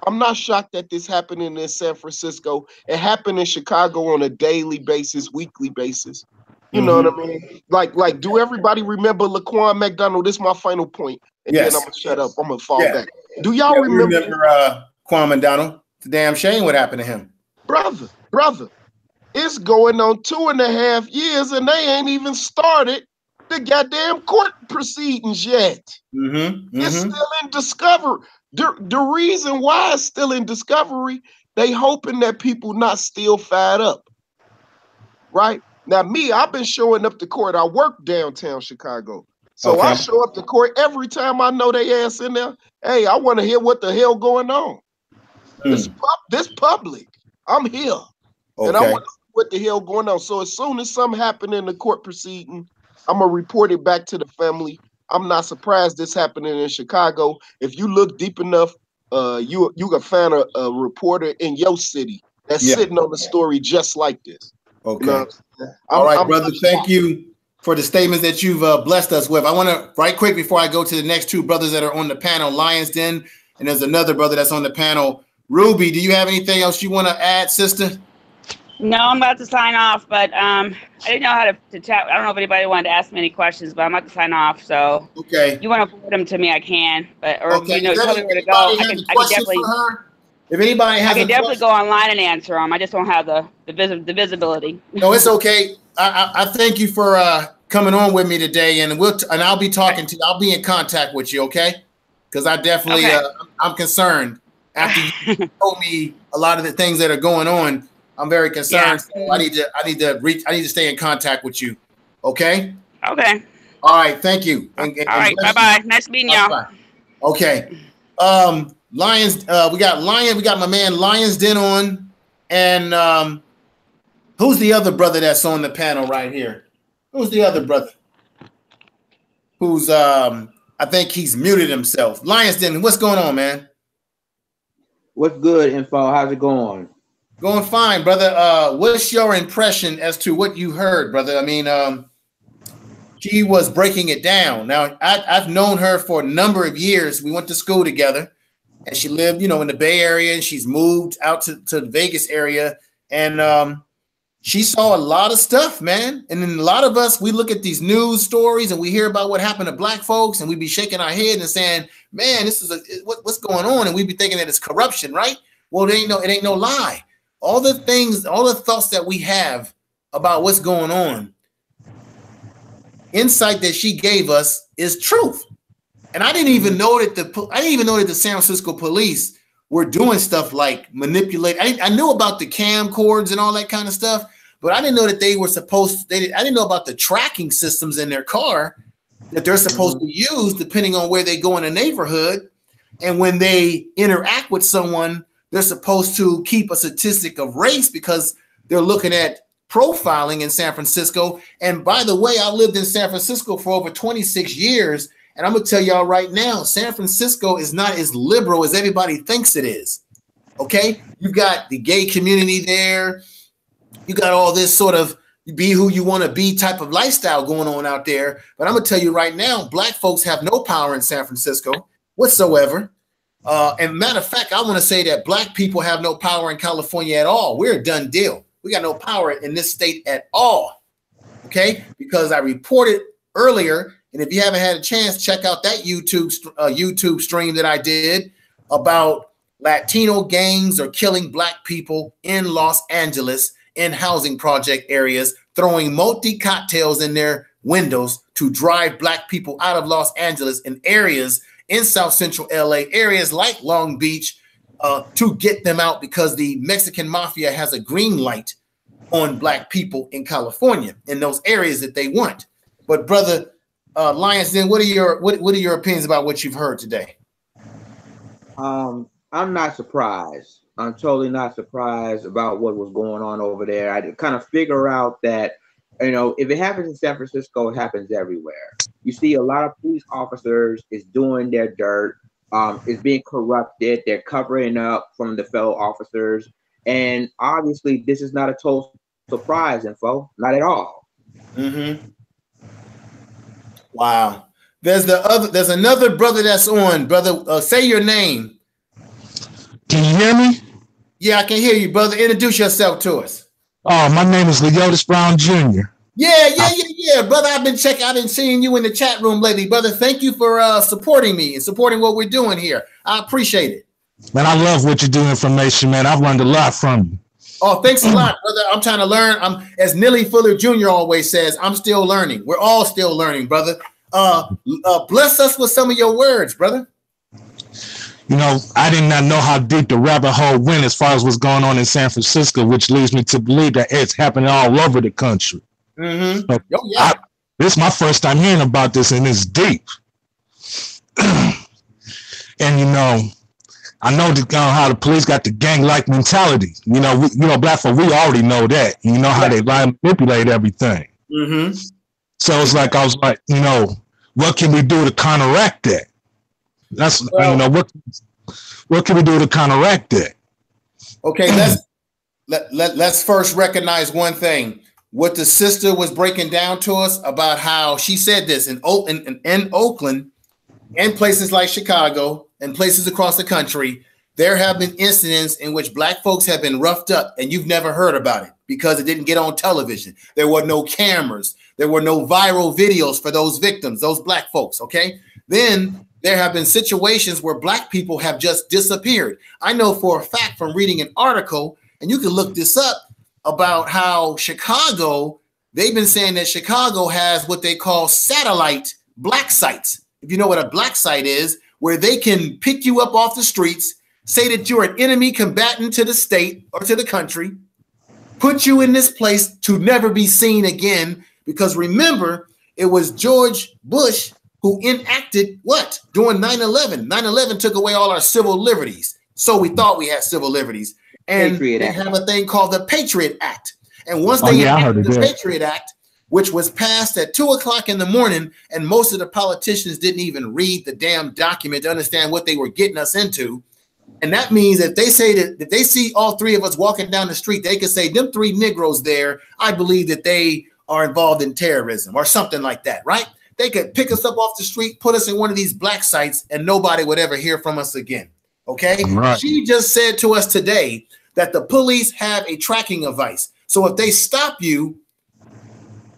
I'm not shocked that this happening in San Francisco. It happened in Chicago on a daily basis, weekly basis. You know what I mean? Like, do everybody remember Laquan McDonald? This is my final point. And then I'm gonna shut up. I'm gonna fall back. Do y'all remember Quan McDonald? It's a damn shame what happened to him. Brother, it's going on 2.5 years and they ain't even started the goddamn court proceedings yet. It's still in discovery. The reason why it's still in discovery, they hoping that people not still fired up. Right? Now, me, I've been showing up to court. I work downtown Chicago. So I show up to court every time I know they ass in there. Hey, I want to hear what the hell going on. This public. I'm here. And I want to see what the hell going on. So as soon as something happened in the court proceeding, I'm going to report it back to the family. I'm not surprised this happening in Chicago. If you look deep enough, you can find a reporter in your city that's sitting on a story just like this. Okay. You know, all right, brother. Thank you for the statements that you've blessed us with. I want to, right quick, before I go to the next two brothers that are on the panel, Lions Den, and there's another brother that's on the panel. Ruby, do you have anything else you want to add, sister? No, I'm about to sign off, but I didn't know how to chat. I don't know if anybody wanted to ask me any questions, but I'm about to sign off. So if you want to forward them to me, I can. But you know, tell me where to go. I can definitely. If anybody has, I can definitely go online and answer them. I just don't have the visibility. No, it's okay. I thank you for coming on with me today, and I'll be talking to you. I'll be in contact with you, okay? Because I definitely I'm concerned after you told me a lot of the things that are going on. I'm very concerned. So I need to stay in contact with you. Okay? Okay. All right, thank you. All right, bye-bye. Nice meeting y'all. Okay. Lions, we got my man Lions Den on, and who's the other brother that's on the panel right here? Who's the other brother? Who's I think he's muted himself. Lions Den, what's going on, man? What's good, Info? How's it going? Going fine, brother. What's your impression as to what you heard, brother? I mean, she was breaking it down. Now, I've known her for a number of years. We went to school together, and she lived, you know, in the Bay Area, and she's moved out to the Vegas area, and she saw a lot of stuff, man. And then a lot of us, we look at these news stories, and we hear about what happened to Black folks, and we be shaking our head and saying, man, this is what's going on, and we be thinking that it's corruption, right? Well, it ain't no lie. all the things, all the thoughts that we have about what's going on, insight that she gave us is truth. And I didn't even know that the San Francisco police were doing stuff like manipulate. I knew about the camcorders and all that kind of stuff, but I didn't know that they were supposed to, I didn't know about the tracking systems in their car that they're supposed to use depending on where they go in a neighborhood. And when they interact with someone, they're supposed to keep a statistic of race because they're looking at profiling in San Francisco. And by the way, I lived in San Francisco for over 26 years. And I'm going to tell y'all right now, San Francisco is not as liberal as everybody thinks it is. Okay? You've got the gay community there. You got all this sort of be who you want to be type of lifestyle going on out there. But I'm going to tell you right now, black folks have no power in San Francisco whatsoever. And matter of fact, I want to say that black people have no power in California at all. We're a done deal. We got no power in this state at all. Okay? Because I reported earlier, and if you haven't had a chance, check out that YouTube stream that I did about Latino gangs are killing black people in Los Angeles in housing project areas, throwing multi cocktails in their windows to drive black people out of Los Angeles in areas in South Central LA, areas like Long Beach, to get them out because the Mexican mafia has a green light on black people in California in those areas that they want. But brother Lyons, then what are your opinions about what you've heard today? I'm not surprised. I'm totally not surprised about what was going on over there. I kind of figure out that, you know, if it happens in San Francisco, it happens everywhere. You see a lot of police officers is doing their dirt, is being corrupted. They're covering up from the fellow officers. And obviously this is not a total surprise, info, not at all. Mm-hmm. Wow. There's another brother that's on, brother. Say your name. Can you hear me? Yeah, I can hear you, brother. Introduce yourself to us. Oh, my name is Leotis Brown Jr. Yeah, brother. I've been seeing you in the chat room lately, brother. Thank you for supporting me and supporting what we're doing here. I appreciate it. Man, I love what you do, information, man. I've learned a lot from you. Oh, thanks a lot, brother. I'm trying to learn. As Nelly Fuller Jr. always says, I'm still learning. We're all still learning, brother. Bless us with some of your words, brother. You know, I did not know how deep the rabbit hole went as far as what's going on in San Francisco, which leads me to believe that it's happening all over the country. Mm-hmm. So yeah. This is my first time hearing about this, and it's deep. And you know, I know how the police got the gang-like mentality. You know, black folk, we already know that. You know how they lie and manipulate everything. Mm-hmm. So it's like I was like, you know, what can we do to counteract that? That's you know, what can we do to counteract that? Okay, let's first recognize one thing. What the sister was breaking down to us about how she said this in Oakland and places like Chicago and places across the country, there have been incidents in which black folks have been roughed up and you've never heard about it because it didn't get on television. There were no cameras. There were no viral videos for those victims, those black folks, okay? Then there have been situations where black people have just disappeared. I know for a fact from reading an article, and you can look this up, about how Chicago, they've been saying that Chicago has what they call satellite black sites. If you know what a black site is, where they can pick you up off the streets, say that you're an enemy combatant to the state or to the country, put you in this place to never be seen again. Because remember, it was George Bush who enacted what? During 9/11. 9/11 took away all our civil liberties. So we thought we had civil liberties. And they have a thing called the Patriot Act. And once they enacted the Patriot Act, which was passed at 2 o'clock in the morning, and most of the politicians didn't even read the damn document to understand what they were getting us into. And that means if they say that, if they see all three of us walking down the street, they could say, them three Negroes there, I believe that they are involved in terrorism or something like that, right? They could pick us up off the street, put us in one of these black sites, and nobody would ever hear from us again. Okay? Right. She just said to us today that the police have a tracking device. So if they stop you,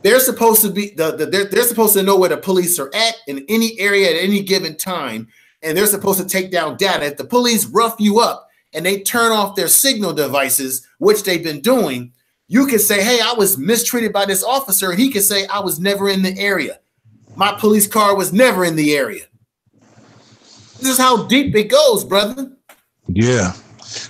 they're supposed to be they're supposed to know where the police are at in any area at any given time, and they're supposed to take down data. If the police rough you up and they turn off their signal devices, which they've been doing, you can say, hey, I was mistreated by this officer, and he can say, I was never in the area. My police car was never in the area. This is how deep it goes, brother. Yeah.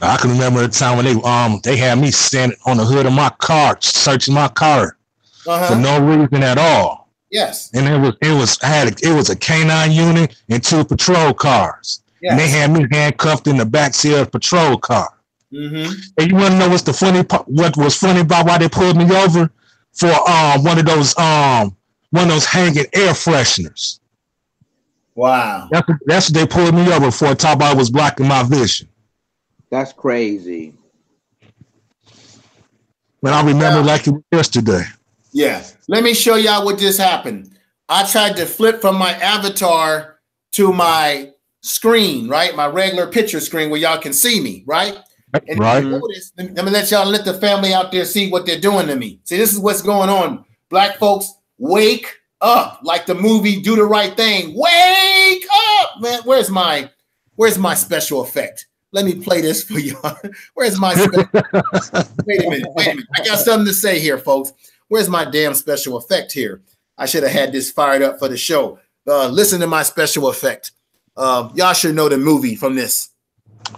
I can remember the time when they had me standing on the hood of my car, searching my car for no reason at all. Yes. And it was a K9 unit and 2 patrol cars. Yes. And they had me handcuffed in the backseat of a patrol car. Mm-hmm. And you want to know what was funny about why they pulled me over? For one of those hanging air fresheners. Wow. That's what they pulled me over for. Top I was blocking my vision. That's crazy. But I remember like it was yesterday. Yeah. Let me show y'all what just happened. I tried to flip from my avatar to my screen, right? My regular picture screen where y'all can see me, right? And right. Notice, let me let the family out there see what they're doing to me. See, this is what's going on. Black folks, wake up. Like the movie Do the Right Thing. Wake up, man. Where's my special effect? Let me play this for y'all. Where's my special Wait a minute. I got something to say here, folks. Where's my damn special effect here? I should have had this fired up for the show. Listen to my special effect. Y'all should know the movie from this.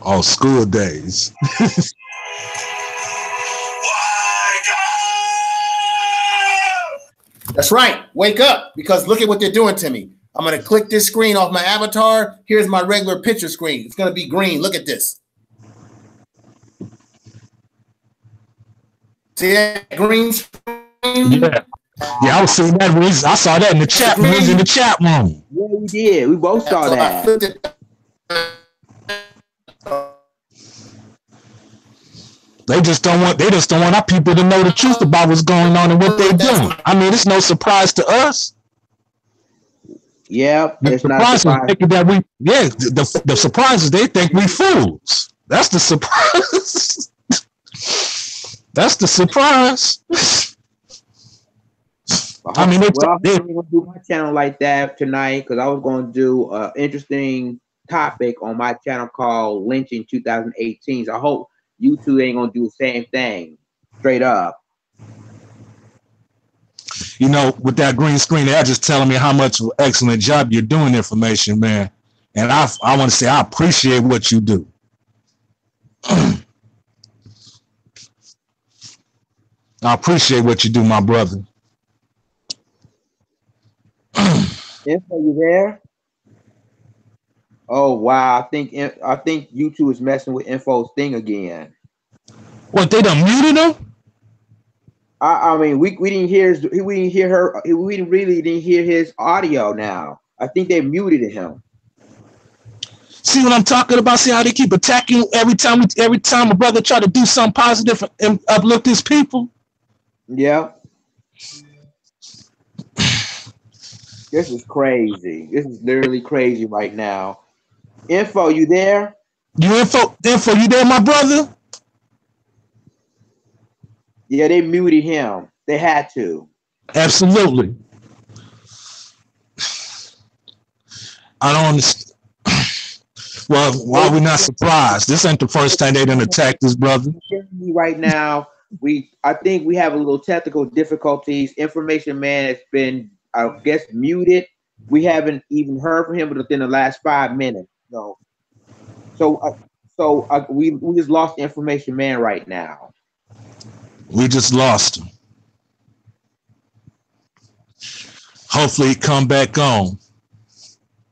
Oh, School Days. That's right. Wake up, because look at what they're doing to me. I'm going to click this screen off my avatar. Here's my regular picture screen. It's going to be green. Look at this. See that green screen? Yeah, I was seeing that. I saw that in the chat room. In the chat room. Yeah, we did. We both saw that. They just don't want our people to know the truth about what's going on and what they're doing. I mean, it's no surprise to us. Yeah, it's not a surprise. The surprise is they think we fools. That's the surprise. That's the surprise. I mean, I'm going to do my channel like that tonight because I was going to do an interesting topic on my channel called Lynching 2018. So I hope you two ain't going to do the same thing. Straight up. You know, with that green screen, they're just telling me how much of an excellent job you're doing, information, man. And I want to say I appreciate what you do. I appreciate what you do, my brother. Info, you there? Oh wow! I think YouTube is messing with Info's thing again. What, they done muted him? I mean, we didn't hear we really didn't hear his audio now. I think they muted him. See what I'm talking about? See how they keep attacking every time a brother try to do something positive and uplift his people? Yeah. This is crazy. This is literally crazy right now. Info, you there? Info, you there, my brother? Yeah, they muted him. They had to. Absolutely. I don't understand. Well, why are we not surprised? This ain't the first time they done attacked this brother. Right now, I think we have a little technical difficulties. Information Man has been, I guess, muted. We haven't even heard from him within the last 5 minutes. So we just lost Information Man right now. We just lost him. Hopefully he come back on.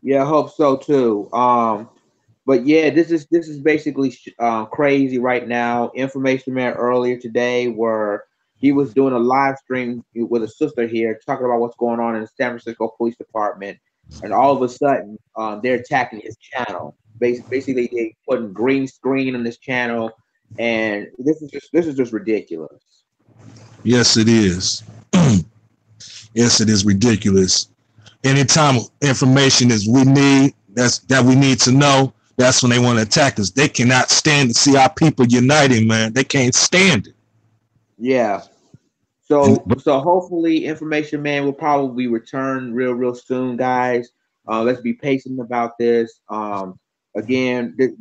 Yeah, I hope so too. But yeah, this is basically crazy right now. Information Man earlier today, where he was doing a live stream with a sister here, talking about what's going on in the San Francisco Police Department, and all of a sudden, they're attacking his channel. Basically, they putting green screen on this channel, and this is just ridiculous. Yes, it is. Yes, it is ridiculous. Anytime information we need to know, that's when they want to attack us. They cannot stand to see our people uniting, man. They can't stand it. Yeah. So hopefully Information Man will probably return real soon, guys. Let's be patient about this. Again, this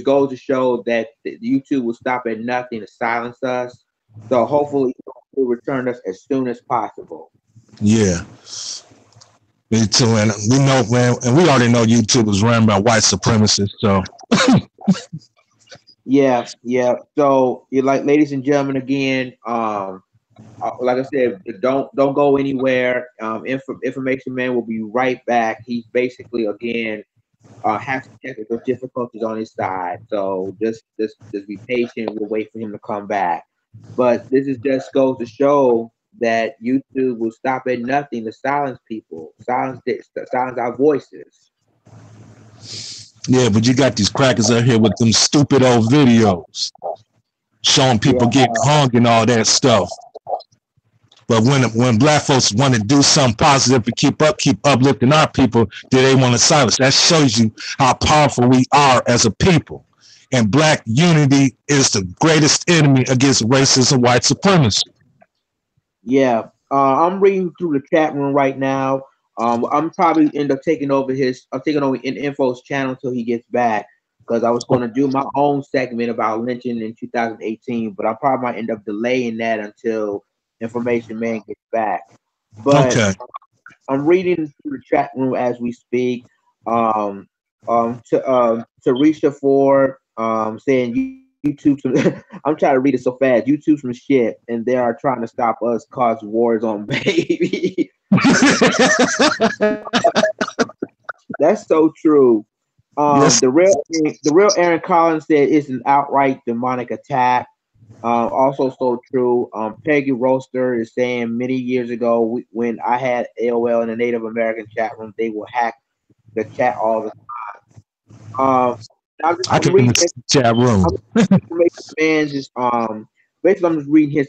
goes to show that YouTube will stop at nothing to silence us. So hopefully, will return us as soon as possible. Yeah. Me too, and we know, man, and we already know YouTube is run by white supremacists. So, yeah. So, like, ladies and gentlemen, again, like I said, don't go anywhere. Information Man will be right back. He's basically again has technical difficulties on his side, so just be patient. We'll wait for him to come back. But this is just goes to show that YouTube will stop at nothing to silence people, silence our voices. Yeah, but you got these crackers out here with them stupid old videos showing people getting hung and all that stuff. But when black folks want to do something positive to keep uplifting our people, then they want to silence. That shows you how powerful we are as a people. And black unity is the greatest enemy against racism and white supremacy. Yeah, I'm reading through the chat room right now. I'm probably end up taking over in Info's channel until he gets back, because I was going to do my own segment about lynching in 2018, but I probably might end up delaying that until Information Man gets back. But okay. I'm reading through the chat room as we speak. Tarisha Ford saying YouTube I'm trying to read it so fast. YouTube some shit, and they are trying to stop us, cause wars on baby. That's so true. Yes. The real Aaron Collins said it's an outright demonic attack. Also so true. Peggy Roaster is saying many years ago when I had AOL in the Native American chat room, they will hack the chat all the time. I can read the chat room. Basically, I'm just reading his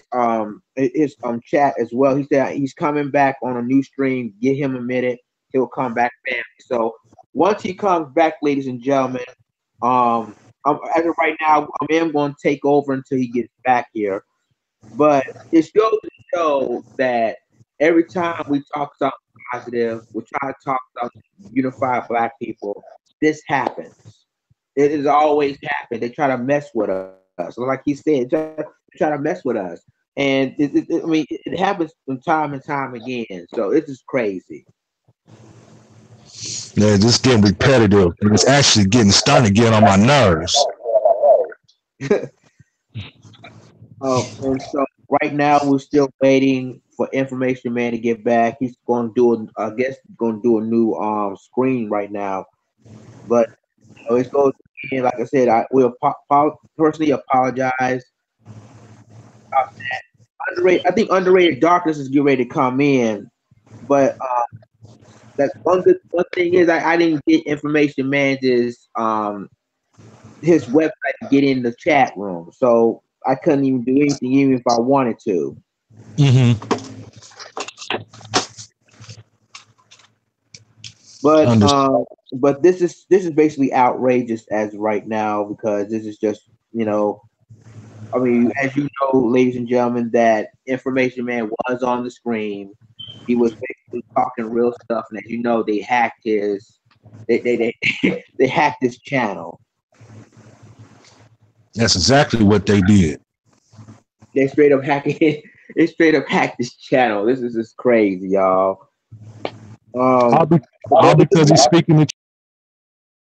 chat as well. He said he's coming back on a new stream. Give him a minute. He'll come back, family. So once he comes back, ladies and gentlemen, as of right now, I am going to take over until he gets back here. But it goes to show that every time we talk something positive, we try to talk about unified black people, this happens. It has always happened. They try to mess with us. So like he said, they try to mess with us. And it happens from time and time again. So it's just crazy. Yeah, just getting repetitive. And it's actually starting to get on my nerves. And so right now we're still waiting for Information Man to get back. He's going to do a new screen right now. But it goes, and like I said, I will personally apologize about that. I think Underrated Darkness is getting ready to come in, but that's one thing is I didn't get Information Man's his website to get in the chat room, so I couldn't even do anything even if I wanted to. Mm-hmm. But this is basically outrageous as right now, because this is just, as you know, ladies and gentlemen, that Information Man was on the screen. He was basically talking real stuff, and as you know, they hacked they hacked his channel. That's exactly what they did. They straight up hacked his channel. This is just crazy, y'all. All because he's speaking the